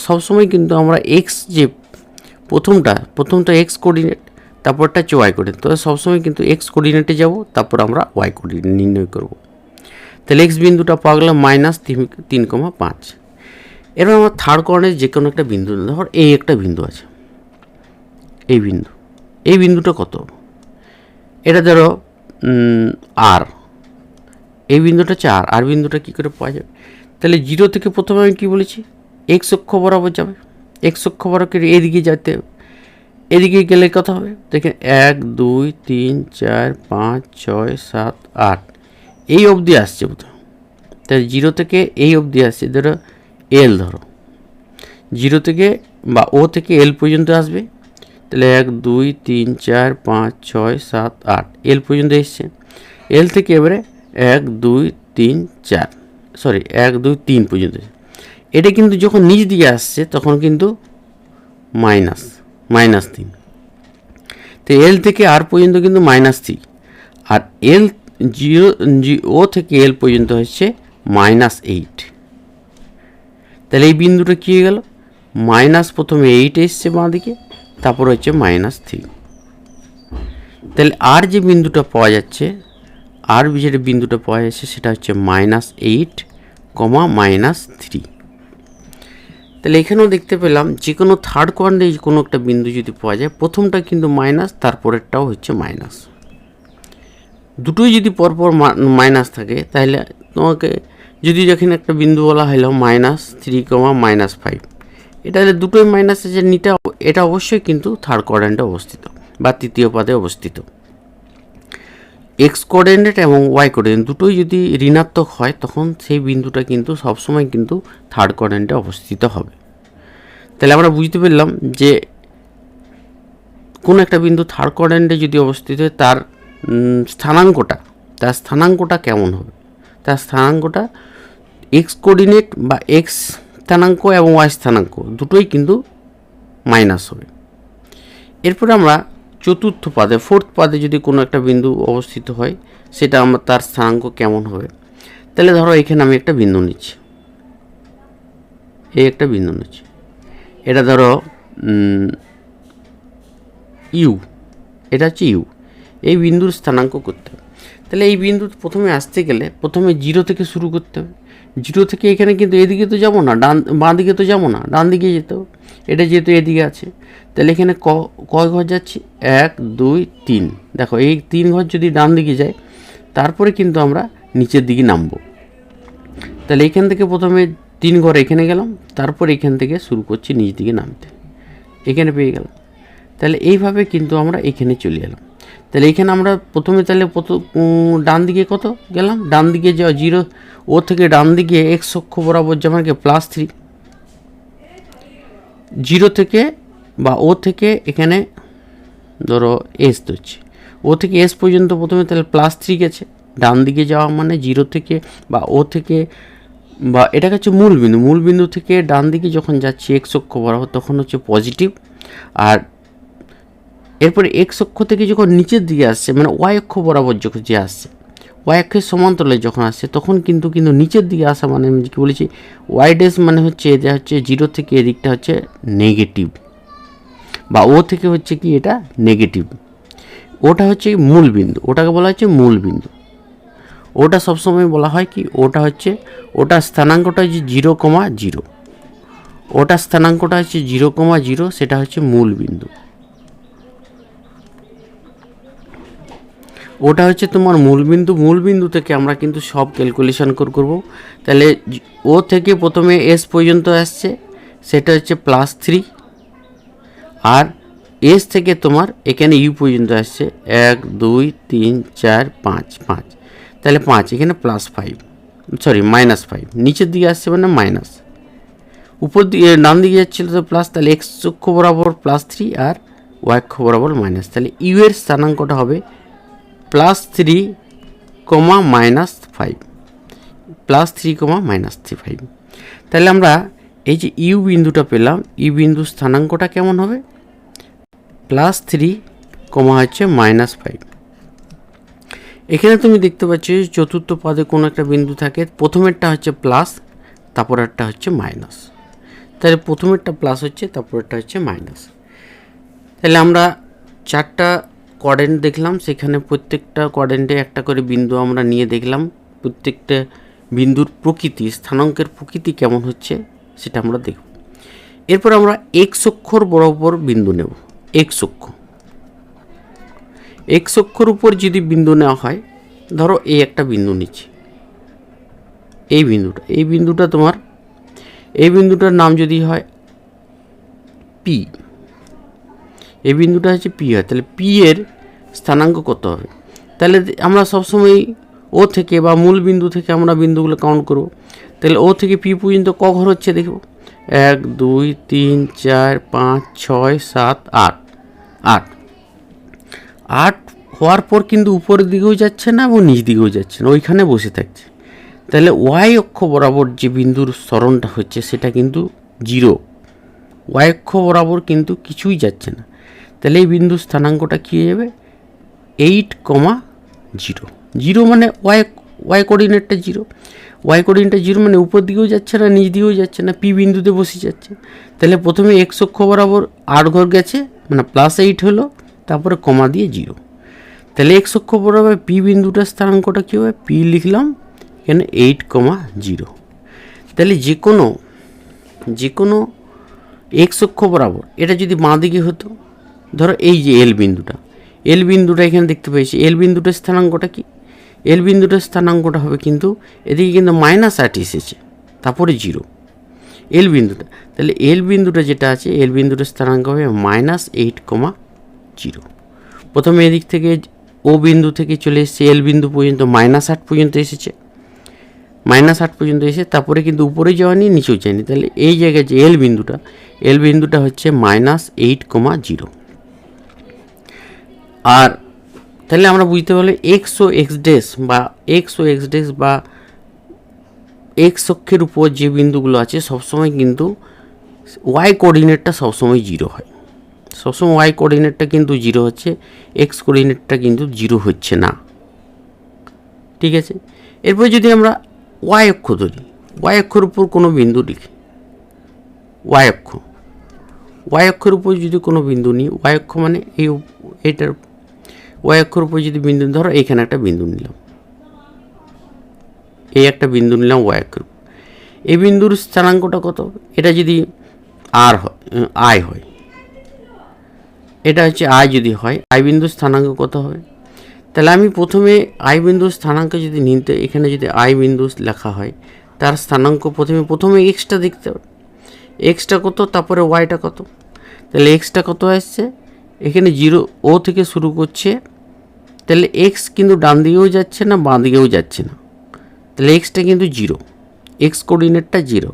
সবসময় কিন্তু আমরা এক্স যে প্রথমটা এক্স কোঅর্ডিনেট, তারপরটা হচ্ছে ওয়াই কোঅর্ডিনেট, তো সবসময় কিন্তু এক্স কোঅর্ডিনেটে যাব, তারপর আমরা ওয়াই কোঅর্ডিনেট নির্ণয় করব। তাহলে এক্স বিন্দুটা পাওয়া গেল -3, 5। এবার আমরা থার্ড কোঅর্ডিনেট যে কোনো একটা বিন্দু, ধর এই একটা বিন্দু আছে, এই বিন্দুটা কত, এটা ধরো আর, এই বিন্দুটা হচ্ছে আর বিন্দুটা কী করে পাওয়া যাবে? তাহলে 0 থেকে প্রথমে আমি কী বলেছি, এক্স অক্ষ বরাবর যাবে, এক্স অক্ষ বরাবর এদিকে যেতে হবে, এদিকে গেলে কত হবে দেখেন 1 2 3 4 5 6 7 8 এই অবধি আসছে প্রথম। তাহলে 0 থেকে এই অবধি আসছে, ধরো এল, ধরো 0 থেকে বা ও থেকে এল পর্যন্ত আসবে। তাহলে 1 2 3 4 5 6 7 8 এল পর্যন্ত এসছে। এল থেকে এবারে 1 2 3 4 সরি 1 2 3 পর্যন্ত। এটা কিন্তু যখন নিচ দিকে আসছে তখন কিন্তু -3। তো এল থেকে আর পর্যন্ত কিন্তু -3, আর এল 0 ও থেকে এল পর্যন্ত হচ্ছে -8। তাহলে এই বিন্দুটা কী হয়ে গেল, প্রথমে 8 এসছে বাঁ দিকে, তারপর হচ্ছে -3। তাহলে আর যে বিন্দুটা পাওয়া যাচ্ছে, আর যে বিন্দুটা পাওয়া যাচ্ছে সেটা হচ্ছে -8, -3। তাহলে এখানেও দেখতে পেলাম যে কোনো থার্ড কোয়াড্রেন্টে কোনো একটা বিন্দু যদি পাওয়া যায়, প্রথমটা কিন্তু মাইনাস, তারপরেরটাও হচ্ছে মাইনাস। দুটোই যদি পরপর মাইনাস থাকে, তাহলে তোমাকে যদি যখন একটা বিন্দু বলা হলো -3, -5, এটা দুটোই মাইনাস আছে, এটা অবশ্যই কিন্তু থার্ড কোয়াড্রেন্টে অবস্থিত বা তৃতীয় পাদে অবস্থিত। এক্স কোঅর্ডিনেট এবং ওয়াই কোঅর্ডিনেট দুটোই যদি ঋণাত্মক হয়, তখন সেই বিন্দুটা কিন্তু সবসময় কিন্তু থার্ড কোঅর্ডিনেটে অবস্থিত হবে। তাহলে আমরা বুঝতে পারলাম যে কোনো একটা বিন্দু থার্ড কোঅর্ডিনেটে যদি অবস্থিত হয়, তার স্থানাঙ্কটা কেমন হবে। তার স্থানাঙ্কটা এক্স কোঅর্ডিনেট বা এক্স স্থানাঙ্ক এবং ওয়াই স্থানাঙ্ক দুটোই কিন্তু মাইনাস হবে। এরপরে আমরা চতুর্থ পাদে, ফোর্থ পাদে যদি কোনো একটা বিন্দু অবস্থিত হয়, সেটা আমার তার স্থানাঙ্ক কেমন হবে। তাহলে ধরো এখানে আমি একটা বিন্দু নিচ্ছি, এটা ধরো ইউ, এটা হচ্ছে ইউ। এই বিন্দুর স্থানাঙ্ক করতে হবে। তাহলে এই বিন্দু প্রথমে আসতে গেলে প্রথমে 0 থেকে শুরু করতে হবে। 0 থেকে এখানে কিন্তু এদিকে তো যাবো না, বাঁ দিকে তো যাবো না, ডান দিকে যেতে হবে। এটা যেহেতু এদিকে আছে, তাহলে এখানে কয় ঘর যাচ্ছি, 1 2 3। দেখো এই 3 ঘর যদি ডান দিকে যায়, তারপরে কিন্তু আমরা নিচের দিকে নামবো। তাহলে এখান থেকে প্রথমে 3 ঘর এখানে গেলাম, তারপর এখান থেকে শুরু করছি নিচ দিকে নামতে, এখানে পেয়ে গেলাম। তাহলে এইভাবে কিন্তু আমরা এখানে চলে এলাম। তাহলে এখানে আমরা প্রথমে তাহলে ডান দিকে কত গেলাম, ডান দিকে যাওয়া 0 ও থেকে ডান দিকে এক্স অক্ষ বরাবর যেমন +3, 0 থেকে বা ও থেকে এখানে ধরো এস ধরছি, ও থেকে এস পর্যন্ত প্রথমে তাহলে +3 গেছে। ডান দিকে যাওয়া মানে 0 থেকে বা ও থেকে বা এটাকে হচ্ছে মূল বিন্দু থেকে ডান দিকে যখন যাচ্ছি এক্স অক্ষ বরাবর, তখন হচ্ছে পজিটিভ। আর এরপরে এক্স অক্ষ থেকে যখন নিচের দিকে আসছে, মানে ওয়াই অক্ষ বরাবর যখন যে আসছে, ওয়াই অক্ষের সমান্তরালে যখন আসছে, তখন কিন্তু নিচের দিকে আসা মানে আমি কি বলেছি, ওয়াই ড্যাশ মানে হচ্ছে এটা হচ্ছে 0 থেকে এদিকটা হচ্ছে নেগেটিভ, বা ও থেকে হচ্ছে কি এটা নেগেটিভ। ওটা হচ্ছে মূল বিন্দু, ওটাকে বলা হচ্ছে মূল বিন্দু। ওটা সবসময় বলা হয় কি, ওটার স্থানাঙ্কটা হচ্ছে 0,0, ওটার স্থানাঙ্কটা হচ্ছে 0,0, সেটা হচ্ছে মূল বিন্দু। ওটা হচ্ছে তোমার মূল বিন্দু থেকে আমরা কিন্তু সব ক্যালকুলেশন করব। তাহলে ও থেকে প্রথমে এস পর্যন্ত আসছে, সেটা হচ্ছে +3, আর এস থেকে তোমার এখানে ইউ পর্যন্ত আসছে 1 2 3 4 5 5, তাহলে 5 এখানে +5 সরি -5, নিচের দিকে আসছে মানে মাইনাস, উপর দিকে ডান দিকে যাচ্ছিল তো প্লাস। তাহলে এক্স অক্ষ বরাবর +3 আর ওয়াই অক্ষ বরাবর মাইনাস। তাহলে ইউ এর স্থানাঙ্কটা হবে +3, -5, +3, -5। তাহলে আমরা এই যে ইউ বিন্দুটা পেলাম, ইউ বিন্দুর স্থানাঙ্কটা কেমন হবে, +3, হচ্ছে -5। এখানে তুমি দেখতে পাচ্ছ চতুর্থ পদে কোনো একটা বিন্দু থাকে, প্রথমেরটা হচ্ছে প্লাস, তারপরেরটা হচ্ছে মাইনাস। তাহলে প্রথমেরটা প্লাস হচ্ছে, তারপরেরটা হচ্ছে মাইনাস। তাহলে আমরা 4টা কোঅর্ডিনেট দেখলাম, সেখানে প্রত্যেকটা কোঅর্ডিনেটে একটা করে বিন্দু আমরা নিয়ে দেখলাম, প্রত্যেকটা বিন্দুর প্রকৃতি, স্থানাঙ্কের প্রকৃতি কেমন হচ্ছে সেটা আমরা দেখব। এরপর আমরা এক্স অক্ষর বরাবর বিন্দু নেব। এক্স অক্ষ, এক্স অক্ষর উপর যদি বিন্দু নেওয়া হয়, ধরো এই একটা বিন্দু নিচ্ছি, এই বিন্দুটা তোমার, এই বিন্দুটার নাম যদি হয় পি, এই বিন্দুটা হচ্ছে পি হয়, তাহলে পি এর স্থানাঙ্ক কত হবে? তাহলে আমরা সবসময় ও থেকে বা মূল বিন্দু থেকে আমরা বিন্দুগুলো কাউন্ট করব। তাহলে ও থেকে পি পর্যন্ত ক ঘর হচ্ছে দেখব, 1 2 3 4 5 6 7 8, 8 হওয়ার পর কিন্তু উপরের দিকেও যাচ্ছে না এবং নিচ দিকেও যাচ্ছে না, ওইখানে বসে থাকছে। তাহলে ওয়াই অক্ষ বরাবর যে বিন্দুর সরণটা হচ্ছে সেটা কিন্তু 0, ওয়াই অক্ষ বরাবর কিন্তু কিছুই যাচ্ছে না। তাহলে এই বিন্দুর স্থানাঙ্কটা কী হয়ে যাবে? 8,0, 0 মানে ওয়াই কোঅর্ডিনেটটা 0, ওয়াই কোঅর্ডিনেটটা 0 মানে উপর দিকেও যাচ্ছে না নিচ দিকেও যাচ্ছে না, পি বিন্দুতে বসে যাচ্ছে। তাহলে প্রথমে এক্স অক্ষ বরাবর 8 ঘর গেছে, মানে +8 হলো, তারপরে কমা দিয়ে 0। তাহলে এক্স অক্ষ বরাবর পি বিন্দুটার স্থানাঙ্কটা কী হবে? পি লিখলাম এখানে 8,0। তাহলে যে কোনো এক্স অক্ষ বরাবর, এটা যদি বাঁ দিকে হতো, ধরো এই যে এল বিন্দুটা এখানে দেখতে পেয়েছি, এল বিন্দুটার স্থানাঙ্কটা কি? এল বিন্দুটার স্থানাঙ্কটা হবে কিন্তু এদিকে কিন্তু -8 এসেছে, তারপরে 0 এল বিন্দুটা। তাহলে এল বিন্দুটা যেটা আছে, এল বিন্দুটার স্থানাঙ্ক হবে -8,0। প্রথমে এদিক থেকে ও বিন্দু থেকে চলে এসেছে এল বিন্দু পর্যন্ত, -8 পর্যন্ত এসেছে, -8 পর্যন্ত এসে তারপরে কিন্তু উপরে যাওয়া নিয়ে নিচেও যায়নি। তাহলে এই জায়গায় যে এল বিন্দুটা হচ্ছে -8,0। আর তাহলে আমরা বুঝতে পারলাম এক্স ও এক্স ড্যাশ বা এক্স অক্ষের উপর যে বিন্দুগুলো আছে সবসময় কিন্তু ওয়াই কোঅর্ডিনেটটা সবসময় 0 হয়, সবসময় ওয়াই কোঅর্ডিনেটটা কিন্তু 0 হচ্ছে, এক্স কোঅর্ডিনেটটা কিন্তু 0 হচ্ছে না। ঠিক আছে, এরপর যদি আমরা ওয়াই অক্ষ ধরি, ওয়াই অক্ষের উপর কোনো বিন্দু লিখি, ওয়াই অক্ষের উপর যদি কোনো বিন্দু নিই, ওয়াই অক্ষ মানে এইটার ওয়াই অক্ষের উপর যদি বিন্দু, ধরো এইখানে একটা বিন্দু নিলাম, এই একটা বিন্দু নিলাম ওয়াই অক্ষের, এই বিন্দুর স্থানাঙ্কটা কত? এটা যদি আর হয়, আই হয়, এটা হচ্ছে আই যদি হয়, আই বিন্দুর স্থানাঙ্ক কত হবে? তাহলে আমি প্রথমে আই বিন্দুর স্থানাঙ্ক যদি নিতে, এখানে যদি আই বিন্দু লেখা হয়, তার স্থানাঙ্ক প্রথমে এক্সটা দেখতে হবে, এক্সটা কত, তারপরে ওয়াইটা কত। তাহলে এক্সটা কত আসছে, এখানে 0 ও থেকে শুরু করছে, তাহলে এক্স কিন্তু ডান দিকেও যাচ্ছে না বাঁ দিকেও যাচ্ছে না, তাহলে এক্সটা কিন্তু 0, এক্স কোঅর্ডিনেটটা 0,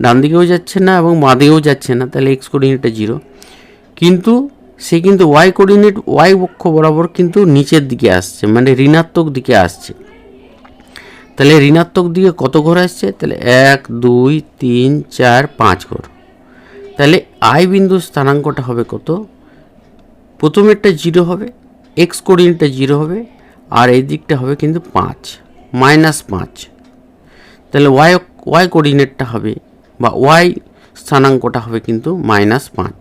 ডান দিকেও যাচ্ছে না এবং বাঁ দিকেও যাচ্ছে না, তাহলে এক্স কোঅর্ডিনেটটা 0। কিন্তু সে কিন্তু ওয়াই কোঅর্ডিনেট, ওয়াই অক্ষ বরাবর কিন্তু নিচের দিকে আসছে, মানে ঋণাত্মক দিকে আসছে। তাহলে ঋণাত্মক দিকে কত ঘর আসছে? তাহলে 1 2 3 4 5 ঘর। তাহলে আই বিন্দুর স্থানাঙ্কটা হবে কত? প্রথমেরটা 0 হবে, এক্স কোঅর্ডিনেটটা 0 হবে, আর এই দিকটা হবে কিন্তু 5, -5। তাহলে ওয়াই কোঅর্ডিনেটটা হবে বা ওয়াই স্থানাঙ্কটা হবে কিন্তু -5।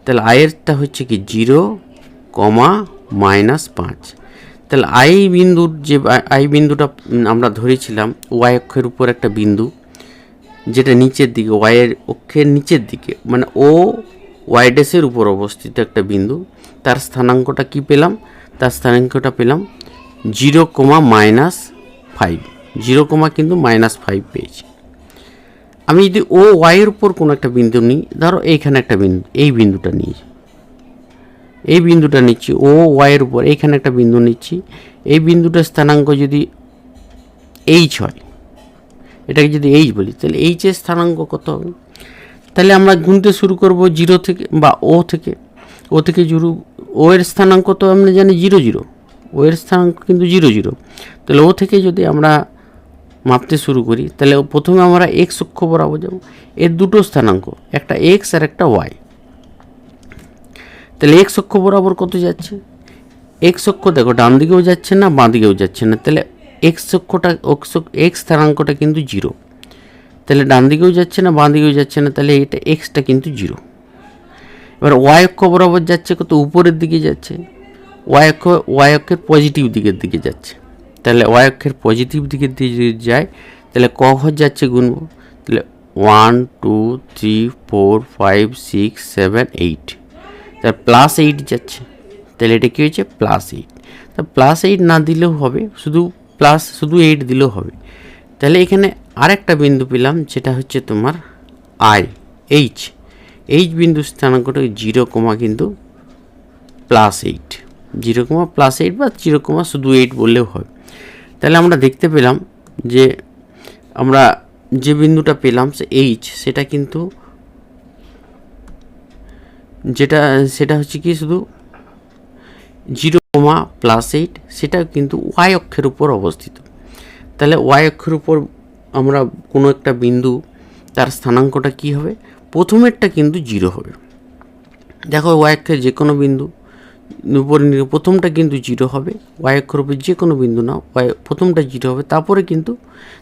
তাহলে আয়েরটা হচ্ছে কি 0, -5। তাহলে আই বিন্দুটা আমরা ধরেছিলাম ওয়াই অক্ষের উপর একটা বিন্দু, যেটা নিচের দিকে, ওয়াইয়ের অক্ষের নিচের দিকে, মানে ও ওয়াই ড্যাশের উপর অবস্থিত একটা বিন্দু, তার স্থানাঙ্কটা কি পেলাম? তার স্থানাঙ্কটা পেলাম 0, -5, 0, কিন্তু -5 পেয়েছি। আমি যদি ও ওয়াইয়ের উপর কোনো একটা বিন্দু নিই, ধরো এইখানে একটা বিন্দু, এই বিন্দুটা নিচ্ছি, ও ওয়াইয়ের উপর এইখানে একটা বিন্দু নিচ্ছি, এই বিন্দুটার স্থানাঙ্ক যদি এইচ হয়, এটাকে যদি এইচ বলি, তাহলে এইচের স্থানাঙ্ক কত হবে? তাহলে আমরা গুনতে শুরু করব 0 থেকে বা ও থেকে ও এর স্থানাঙ্ক তো আমরা জানি 0 0, ও এর স্থানাঙ্ক কিন্তু 0 0। তাহলে ও থেকে যদি আমরা মাপতে শুরু করি, তাহলে প্রথমে আমরা এক্স অক্ষ বরাবর যাব, এর দুটো স্থানাঙ্ক, একটা এক্স আর একটা ওয়াই। তাহলে এক্স অক্ষ বরাবর কত যাচ্ছে? এক্স অক্ষ দেখো ডান দিকেও যাচ্ছে না বাঁ দিকেও যাচ্ছে না, তাহলে এক্স স্থানাঙ্কটা কিন্তু 0, তাহলে ডান দিকেও যাচ্ছে না বাঁ দিকেও যাচ্ছে না, তাহলে এটা এক্সটা কিন্তু 0। এবার ওয়াই অক্ষ বরাবর যাচ্ছে কত? উপরের দিকে যাচ্ছে, ওয়াই অক্ষের পজিটিভ দিকের দিকে যাচ্ছে। তাহলে ওয়াই অক্ষের পজিটিভ দিকের দিকে যদি যায়, তাহলে ক ঘর যাচ্ছে গুনবো, তাহলে 1 2 3 4 5 6 7 8, তার +8 যাচ্ছে, তাহলে এটা কী হয়েছে +8। তা +8 না দিলেও হবে, শুধু 8 দিলেও হবে। তাহলে এখানে আরেকটা বিন্দু পেলাম, যেটা হচ্ছে তোমার এইচ বিন্দু স্থানাঙ্কটা 0, কিন্তু +8, 0, বা 0, শুধু 8 বললেও হয়। তাহলে আমরা দেখতে পেলাম যে আমরা যে বিন্দুটা পেলাম সে এইচ, সেটা কিন্তু সেটা হচ্ছে কি শুধু 0, +8, সেটা কিন্তু ওয়াই অক্ষের উপর অবস্থিত। তাহলে ওয়াই অক্ষের উপর আমরা কোনো একটা বিন্দু, তার স্থানাঙ্কটা কি হবে, প্রথমেরটা কিন্তু 0 হবে। দেখো ওয়াই অক্ষের যে কোনো বিন্দু উপরে প্রথমটা কিন্তু 0 হবে, ওয়াই অক্ষের উপর যে কোনো বিন্দু না, প্রথমটা 0 হবে, তারপরে কিন্তু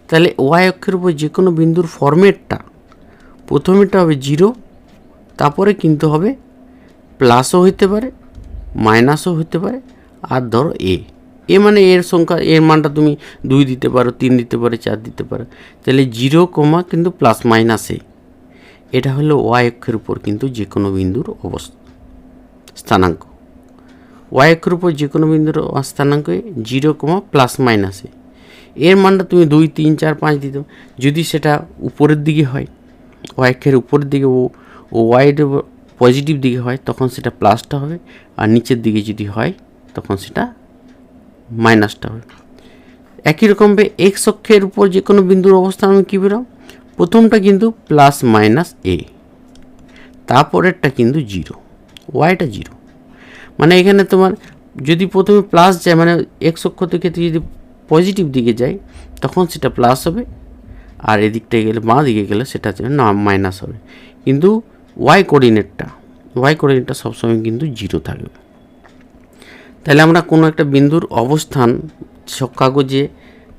তাহলে ওয়াই অক্ষের উপর যে কোনো বিন্দুর ফরম্যাটটা প্রথমেরটা হবে 0, তারপরে কিন্তু হবে প্লাসও হতে পারে, মাইনাসও হতে পারে, আর ধরো এ মানে এর সংখ্যা, এর মানটা তুমি 2 দিতে পারো, 3 দিতে পারো, 4 দিতে পারো। তাহলে 0, কিন্তু +-, এটা হলো ওয়াই অক্ষের উপর কিন্তু যে কোনো বিন্দুর স্থানাঙ্ক। ওয়াই অক্ষের উপর যে কোনো বিন্দুর স্থানাঙ্ক 0, এর মানটা তুমি 2, 3, 4, 5 দিতে। যদি সেটা উপরের দিকে হয়, ওয়াই অক্ষের উপরের দিকে ও ওয়াইড পজিটিভ দিকে হয়, তখন সেটা প্লাসটা হবে, আর নিচের দিকে যদি হয় তখন সেটা মাইনাসটা হবে। একই রকমভাবে এক্স অক্ষের উপর যে কোনো বিন্দুর অবস্থান আমি কী পেলাম, প্রথমটা কিন্তু +-a, তারপরেরটা কিন্তু 0, ওয়াইটা 0। মানে এখানে তোমার যদি প্রথমে প্লাস যায়, মানে এক্স অক্ষ থেকে যদি পজিটিভ দিকে যায় তখন সেটা প্লাস হবে, আর এদিকটা গেলে বাঁ দিকে গেলে সেটা না মাইনাস হবে। কিন্তু ওয়াই কোঅর্ডিনেটটা সবসময় কিন্তু 0 থাকবে। তাহলে আমরা কোনো একটা বিন্দুর অবস্থান ছক কাগজে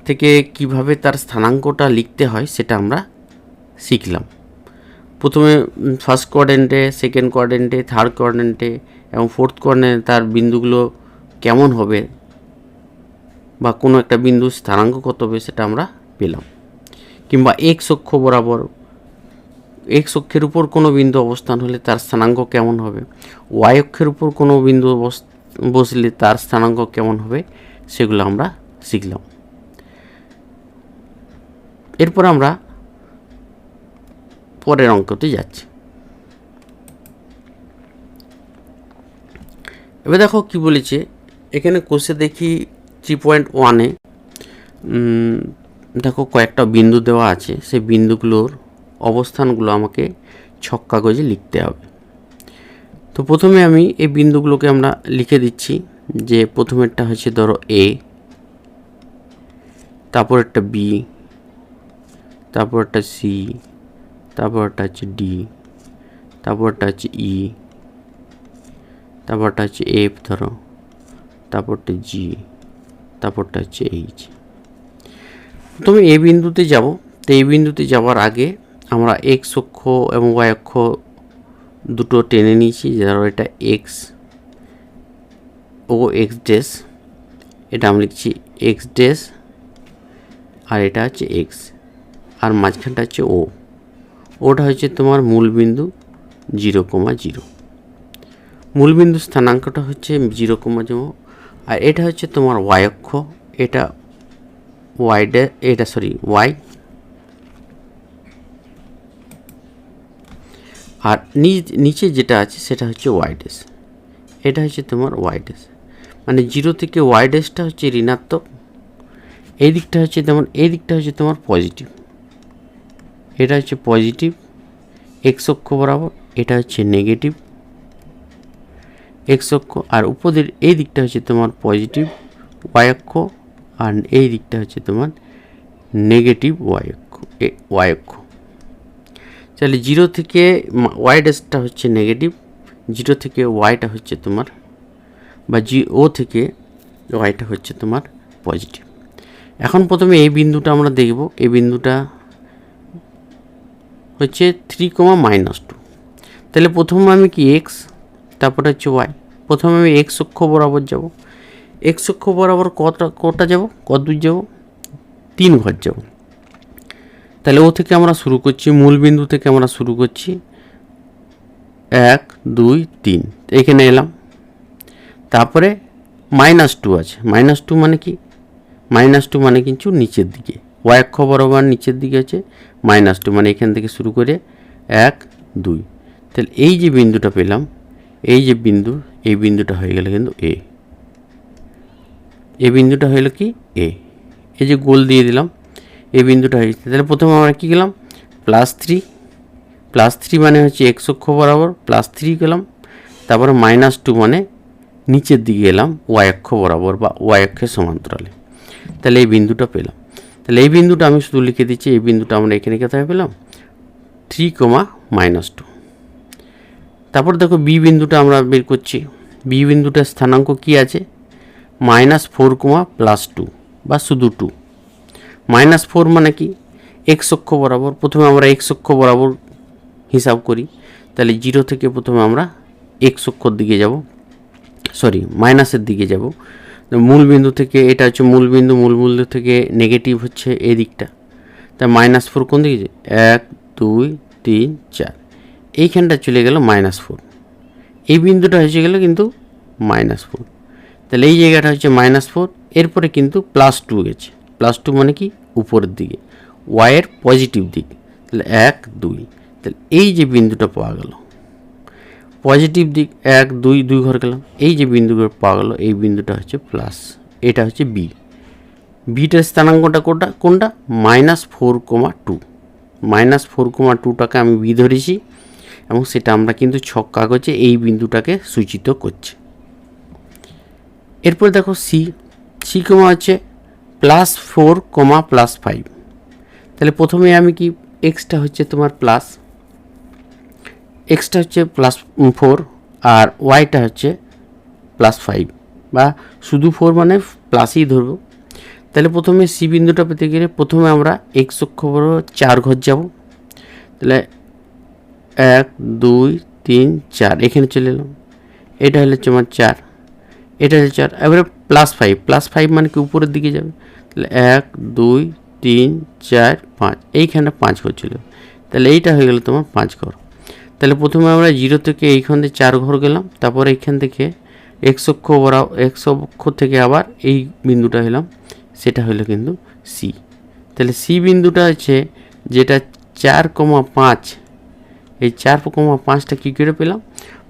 থেকে কিভাবে তার স্থানাঙ্কটা লিখতে হয় সেটা আমরা শিখলাম। প্রথমে ফার্স্ট কোয়াড্রেন্টে, সেকেন্ড কোয়াড্রেন্টে, থার্ড কোয়াড্রেন্টে এবং ফোর্থ কোয়াড্রেন্টে তার বিন্দুগুলো কেমন হবে, বা কোনো একটা বিন্দুর স্থানাঙ্ক কত হবে সেটা আমরা পেলাম। কিংবা এক্স অক্ষ বরাবর, এক্স অক্ষের উপর কোনো বিন্দু অবস্থান হলে তার স্থানাঙ্ক কেমন হবে, ওয়াই অক্ষের উপর কোনো বিন্দু বসলে তার স্থানাঙ্ক কেমন হবে, সেগুলো আমরা শিখলাম। এরপর আমরা পরের অঙ্কতে যাচ্ছি। এবার দেখো কি বলেছে এখানে কোষে দেখি 3.1-এ দেখো কয়েকটা বিন্দু দেওয়া আছে, সেই বিন্দুগুলোর অবস্থানগুলো আমাকে ছক কাগজে লিখতে হবে। তো প্রথমে আমি এই বিন্দুগুলোকে আমরা লিখে দিচ্ছি, যে প্রথমেরটা হচ্ছে ধরো এ, তারপরেরটা বি, তারপরটা সি, তারপরটা হচ্ছে ডি, তারপরটা হচ্ছে ই, তারপরটা হচ্ছে এফ ধরো, তারপরটা জি, তারপরটা হচ্ছে এইচ। প্রথমে এই বিন্দুতে যাব। তো এই বিন্দুতে যাওয়ার আগে আমরা এক্স অক্ষ এবং ওয়াই অক্ষ দুটো টেনে নিয়েছি। ধরো এটা এক্স ও এক্স ড্যাশ, এটা আমি লিখছি এক্স ড্যাশ, আর এটা হচ্ছে এক্স, আর মাঝখানটা হচ্ছে ওটা হচ্ছে তোমার মূলবিন্দু 0,0। মূলবিন্দু স্থানাঙ্কটা হচ্ছে 0,0, আর এটা হচ্ছে তোমার ওয়াই অক্ষ, এটা ওয়াই, আর নিচে যেটা আছে সেটা হচ্ছে ওয়াই ড্যাশ, এটা হচ্ছে তোমার ওয়াই ড্যাশ। মানে 0 থেকে ওয়াই ড্যাশটা হচ্ছে ঋণাত্মক, এই দিকটা হচ্ছে তোমার পজিটিভ, এটা হচ্ছে পজিটিভ এক্স অক্ষ বরাবর, এটা হচ্ছে নেগেটিভ এক্স অক্ষ, আর উপদের এই দিকটা হচ্ছে তোমার পজিটিভ ওয়াই অক্ষ, আর এই দিকটা হচ্ছে তোমার নেগেটিভ ওয়াই অক্ষ। তাহলে 0 থেকে ওয়াই ড্যাশটা হচ্ছে নেগেটিভ, 0 থেকে ওয়াইটা হচ্ছে তোমার, বা ও থেকে ওয়াইটা হচ্ছে তোমার পজিটিভ। এখন প্রথমে এই বিন্দুটা আমরা দেখব। এই বিন্দুটা হচ্ছে 3,-2। তাহলে প্রথমে আমি কি এক্স, তারপরে হচ্ছে ওয়াই। প্রথমে আমি এক্স অক্ষ বরাবর যাব। এক্স অক্ষ বরাবর কত দূর যাব, 3 ঘর যাব। তাহলে ও থেকে আমরা শুরু করছি, মূল বিন্দু থেকে আমরা শুরু করছি 1 2 3 এখানে এলাম। তারপরে -2 আছে। -2 মানে কি? -2 মানে কিন্তু নিচের দিকে, ওয়াই অক্ষ বরাবর নিচের দিকে আছে -2 মানে এখান থেকে শুরু করে 1 2। তাহলে এই যে বিন্দুটা পেলাম, এই যে বিন্দু, এই বিন্দুটা হয়ে গেল কিন্তু এ। এই বিন্দুটা হলো কি এ। এই যে গোল দিয়ে দিলাম, এই বিন্দুটা হয়েছে। তাহলে প্রথমে আমরা কী গেলাম? +3 মানে হচ্ছে এক্স অক্ষ বরাবর +3 গেলাম। তারপরে -2 মানে নিচের দিকে এলাম ওয়াই অক্ষ বরাবর বা ওয়াই অক্ষের সমান্তরালে। তাহলে এই বিন্দুটা পেলাম। তাহলে এই বিন্দুটা আমি শুধু লিখে দিচ্ছি, এই বিন্দুটা আমরা এখানে কোথায় পেলাম? 3, -2। তারপর দেখো বি বিন্দুটা আমরা বের করছি। বি বিন্দুটার স্থানাঙ্ক কি আছে? -4, +2 বা শুধু 2। -4 মানে কি? এক্স অক্ষ বরাবর। প্রথমে আমরা এক্স অক্ষ বরাবর হিসাব করি। তাহলে 0 থেকে প্রথমে আমরা এক্স অক্ষর দিকে যাব, সরি মাইনাসের দিকে যাব। মূল বিন্দু থেকে, এটা হচ্ছে মূল বিন্দু, মূল বিন্দু থেকে নেগেটিভ হচ্ছে এই দিকটা। তা -4 কোন দিকে? 1 2 3 4, এইখানটা চলে গেল -4। এই বিন্দুটা হচ্ছে গেল কিন্তু -4। তাহলে এই জায়গাটা হচ্ছে -4। এরপরে কিন্তু +2 গেছে। +2 মানে কি? উপরের দিকে, ওয়াইয়ের পজিটিভ দিক। তাহলে 1 2। তাহলে এই যে বিন্দুটা পাওয়া গেল পজিটিভ দিক, 1 2 2 ঘর গেলাম, এই যে বিন্দুগুলো পাওয়া গেল, এই বিন্দুটা হচ্ছে প্লাস, এটা হচ্ছে বি। বিটার স্থানাঙ্কটা কোনটা? -4, 2। -4, 2টাকে আমি বি ধরেছি এবং সেটা আমরা কিন্তু ছক কাগজে এই বিন্দুটাকে সূচিত করছি। এরপর দেখো সি হচ্ছে +4, +5। তাহলে প্রথমে আমি কি, এক্সটা হচ্ছে তোমার প্লাস, এক্সটা হচ্ছে +4 আর ওয়াইটা হচ্ছে +5 বা শুধু 4 মানে প্লাসই ধরবো। তাহলে প্রথমে সি বিন্দুটা পেতে গেলে প্রথমে আমরা এক্স অক্ষ বরাবর 4 ঘর যাব। তাহলে 1 2 3 4 এখানে চলে এলাম। এটা হলো তোমার 4, এটা হচ্ছে 4। এবারে +5 মানে কি উপরের দিকে যাবে। তাহলে 1 2 3 4 5, এইখানে 5 ঘর ছিল। তাহলে এইটা হয়ে গেল তোমার 5 ঘর। তাহলে প্রথমে আমরা 0 থেকে এইখান থেকে 4 ঘর গেলাম। তারপর এইখান থেকে এক্স অক্ষ থেকে আবার এই বিন্দুটা হলাম, সেটা হলো কিন্তু সি। তাহলে সি বিন্দুটা হচ্ছে যেটা 4, 5। এই 4, 5টা কী করে পেলাম?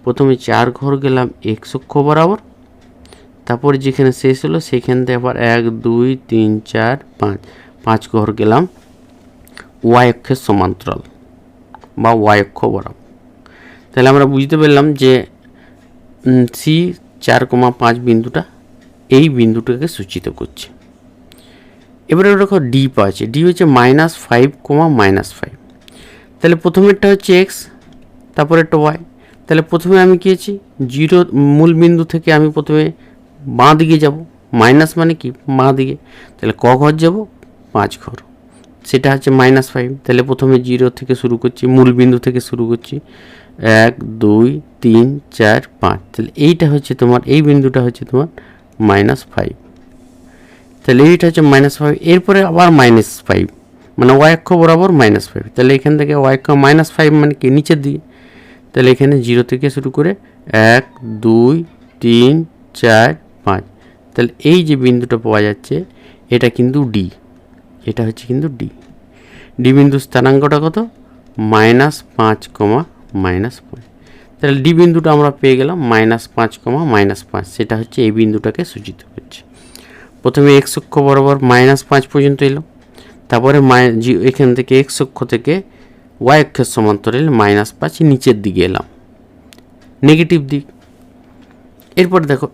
প্রথমে 4 ঘর গেলাম এক্স অক্ষ বরাবর, তারপরে যেখানে শেষ হলো সেখান থেকে আবার 1 2 3 4 5 ঘর গেলাম ওয়াই অক্ষের সমান্তরাল বা ওয়াই অক্ষ বরাবর। তাহলে আমরা বুঝতে পারলাম যে সি 4, 5 বিন্দুটা এই বিন্দুটাকে সূচিত করছে। এবারে দেখো ডি পাচ্ছে। ডি হচ্ছে -5, -5। তাহলে প্রথমেরটা হচ্ছে এক্স, তারপরে একটা ওয়াই। তাহলে প্রথমে আমি কী আছি? 0 মূল বিন্দু থেকে আমি প্রথমে বাঁ দিকে যাব। মাইনাস মানে কি? বাঁ দিকে। তাহলে ক ঘর যাব? 5 ঘর। সেটা হচ্ছে -5। তাহলে প্রথমে 0 থেকে শুরু করছি, মূল বিন্দু থেকে শুরু করছি, 1 2 3 4 5। তাহলে এইটা হচ্ছে তোমার, এই বিন্দুটা হচ্ছে তোমার -5। তাহলে এইটা হচ্ছে -5। এরপরে আবার -5 মানে ওয়াই অক্ষ বরাবর -5। তাহলে এখান থেকে ওয়াই অক্ষ -5 মানে কি? নিচের দিকে। তাহলে এখানে 0 থেকে শুরু করে 1 2 3 4 5। তাহলে এই যে বিন্দুটা পাওয়া যাচ্ছে এটা কিন্তু ডি, এটা হচ্ছে কিন্তু ডি। ডি বিন্দুর স্থানাঙ্কটা কত? -5, -5। তাহলে ডি বিন্দুটা আমরা পেয়ে গেলাম -5, -5। সেটা হচ্ছে এই বিন্দুটাকে সূচিত করছে। প্রথমে এক্স অক্ষ বরাবর -5 পর্যন্ত এলো, তারপরে এখান থেকে এক্স অক্ষ থেকে ওয়াই অক্ষের সমান্তরালে -5 নিচের দিকে এলাম, নেগেটিভ দিক। এরপর দেখো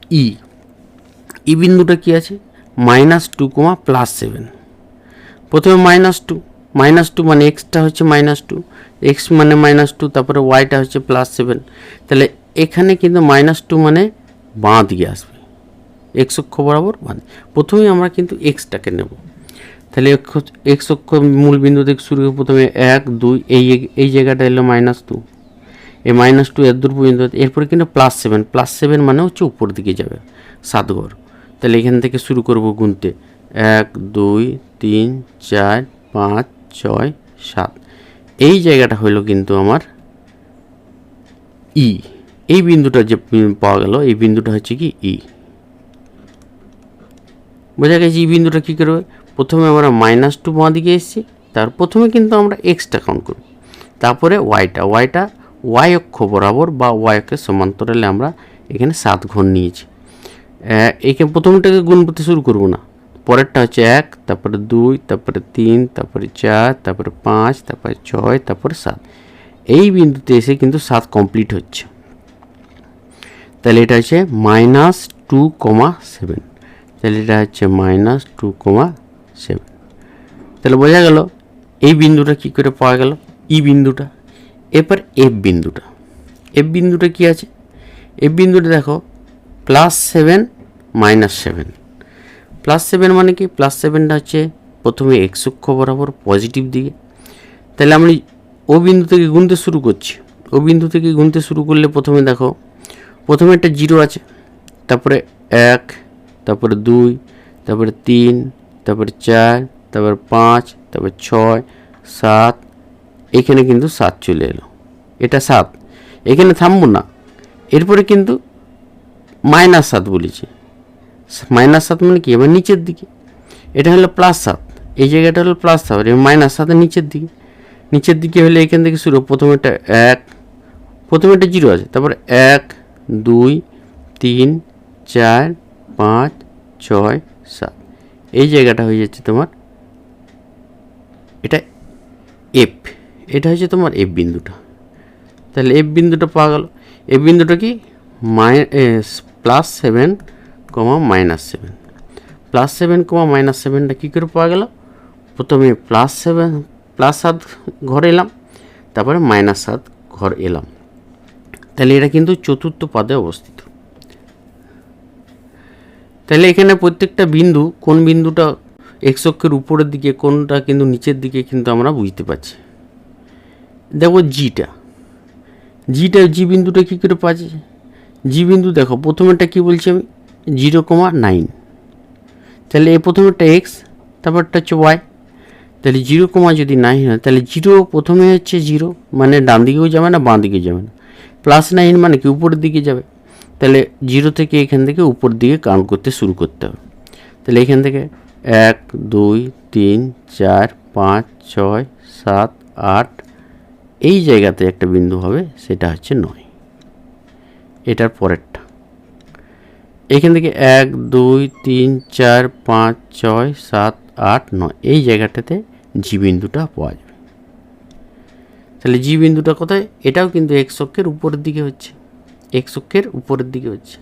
ই বিন্দুটা কি আছে? -2, +7। প্রথমে -2 মানে এক্সটা হচ্ছে -2, এক্স মানে -2, তারপরে ওয়াইটা হচ্ছে +7। তাহলে এখানে কিন্তু -2 মানে বাঁ দিকে আসবে, এক্স অক্ষ বরাবর বাঁ। প্রথমে আমরা কিন্তু এক্সটাকে নেব। তাহলে এক্স অক্ষ মূল বিন্দু থেকে শুরু করে প্রথমে 1 2, এই জায়গাটা এলো -2, এই -2 এর দূর পর্যন্ত। এরপরে কিন্তু +7 মানে হচ্ছে উপর দিকে যাবে 7 ঘর। তাহলে এখান থেকে শুরু করব গুনতে, 1 2 3 4 5 6 7। এই জায়গাটা হলো কিন্তু আমার ই, এই বিন্দুটা যে পাওয়া গেল, এই বিন্দুটা হচ্ছে কি ই। বোঝা গেছে এই বিন্দুটা কী করবে? প্রথমে আমরা -2 বাঁ দিকে এসেছি, তার প্রথমে কিন্তু আমরা এক্সটা কাউন্ট করব, তারপরে ওয়াইটা ওয়াই অক্ষ বরাবর বা ওয়াই অক্ষের সমান্তরালে আমরা এখানে 7 ঘর নিয়েছি। এখানে প্রথমটাকে গুণ করতে শুরু করব না, পরেরটা হচ্ছে 1, তারপরে 2, তারপরে 3, তারপরে 4, তারপরে 5, তারপরে 6, তারপরে 7। এই বিন্দুতে এসে কিন্তু 7 কমপ্লিট হচ্ছে। তাহলে এটা হচ্ছে -2,7। তাহলে এটা হচ্ছে -2,7। তাহলে বোঝা গেল এই বিন্দুটা কী করে পাওয়া গেল, ই বিন্দুটা। এরপর এফ বিন্দুটা কী আছে? এফ বিন্দুটা দেখো +7 -7। +7 মানে কি? +7টা হচ্ছে প্রথমে এক্স অক্ষ বরাবর পজিটিভ দিকে। তাহলে আমি ও বিন্দু থেকে গুনতে শুরু করছি। ও বিন্দু থেকে গুনতে শুরু করলে প্রথমে দেখো, প্রথমে একটা 0 আছে, তারপরে 1, তারপরে 2, তারপরে 3, তারপরে 4, তারপরে 5, তারপরে 6, 7। এখানে কিন্তু 7 চলে এলো, এটা 7। এখানে থামবো না, এরপরে কিন্তু -7 বলেছি। -7 মানে কি? এবার নিচের দিকে, এটা হলো +7, এই জায়গাটা হলো +7, এবং -7 নিচের দিকে হলে এখান থেকে শুরু। প্রথমে একটা 1, প্রথমে একটা 0 আছে, তারপরে 1, 2, 3, 4, 5, 6, 7। এই জায়গাটা হয়ে যাচ্ছে তোমার, এটা এফ, এটা হচ্ছে তোমার এফ বিন্দুটা। তাহলে এফ বিন্দুটা পাওয়া গেল। এফ বিন্দুটা কি? +7, -7। +7, -7টা কী করে পাওয়া গেল? প্রথমে +7 ঘর এলাম, তারপরে -7 ঘর এলাম। তাহলে এটা কিন্তু চতুর্থ পাদে অবস্থিত। তাহলে এখানে প্রত্যেকটা বিন্দু, কোন বিন্দুটা এক্স অক্ষের উপরের দিকে, কোনটা কিন্তু নিচের দিকে, কিন্তু আমরা বুঝতে পারছি। দেখো জি বিন্দুটা কী করে পাচ্ছি? জি বিন্দু দেখো প্রথমেরটা কী বলছি আমি? 0,9। তাহলে এই প্রথমেরটা এক্স, তারপরটা হচ্ছে ওয়াই। তাহলে 0,9 হয়, তাহলে 0 প্রথমে হচ্ছে 0, মানে ডান দিকেও যাবে না, বাঁ দিকে যাবে না। +9 মানে কি? উপরের দিকে যাবে। তাহলে 0 থেকে এখান থেকে উপর দিকে কাউন্ট করতে শুরু করতে হবে। তাহলে এখান থেকে 1, 2, 3, 4, 5, 6, 7, 8, এই জায়গাতে একটা বিন্দু হবে, সেটা হচ্ছে 9। এটার পরেরটা এখান থেকে 1, 2, 3, 4, 5, 6, 7, 8, 9, এই জায়গাটাতে জি বিন্দুটা পাওয়া যাবে। তাহলে জি বিন্দুটা কোথায়? এটাও কিন্তু এক্স অক্ষের উপরের দিকে হচ্ছে,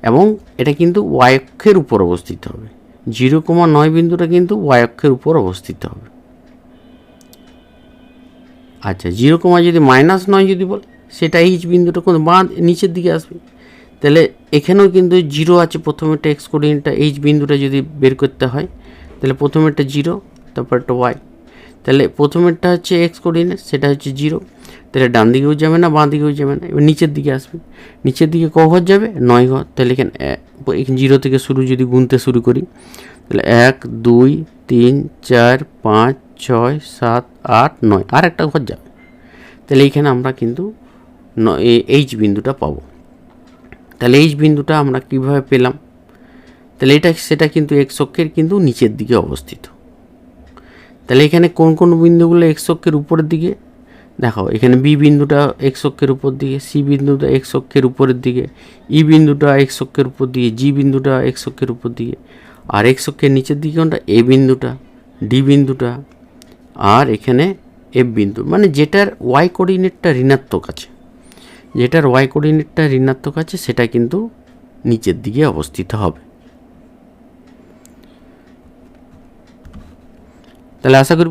এবং এটা কিন্তু ওয়াই অক্ষের উপর অবস্থিত হবে। 0,9 বিন্দুটা কিন্তু ওয়াই অক্ষের উপর অবস্থিত হবে। আচ্ছা, 0, যদি -9 যদি বল, সেটা এইচ বিন্দুটা কোন বাঁ নিচের দিকে আসবে। তাহলে এখানেও কিন্তু 0 আছে, প্রথমেরটা এক্স কোঅর্ডিনেটটা, এইচ বিন্দুটা যদি বের করতে হয়, তাহলে প্রথমেরটা 0, তারপর একটা ওয়াই। তাহলে প্রথমেরটা হচ্ছে এক্স কোঅর্ডিনেট, সেটা হচ্ছে 0। তাহলে ডান দিকেও যাবে না, বাঁ দিকেও যাবে না, এবার নিচের দিকে আসবে। নিচের দিকে ক ঘর যাবে? 9 ঘর। তাহলে এখানে 0 থেকে শুরু, যদি গুনতে শুরু করি, তাহলে 1, 2, 3, 4, 5, 6, 7, 8, 9, আর একটা ঘর যাবে। তাহলে এইখানে আমরা কিন্তু এইচ বিন্দুটা পাবো। তাহলে এইচ বিন্দুটা আমরা কীভাবে পেলাম? তাহলে সেটা কিন্তু এক্স অক্ষের কিন্তু নিচের দিকে অবস্থিত। তাহলে এখানে কোন কোন বিন্দুগুলো এক্স অক্ষের উপরের দিকে? দেখো এখানে বি বিন্দুটা এক্স অক্ষের উপর দিকে, সি বিন্দুটা এক্স অক্ষের উপরের দিকে, ই বিন্দুটা এক্স অক্ষের উপর দিকে, জি বিন্দুটা এক্স অক্ষের উপর দিকে, আর এক্স অক্ষের নিচের দিকে কোনটা? এ বিন্দুটা, ডি বিন্দুটা, আর এখানে এফ বিন্দু, মানে যেটার ওয়াই কোঅর্ডিনেটটা ঋণাত্মক আছে, সেটা কিন্তু নিচের দিকে অবস্থিত হবে। তাহলে আশা করি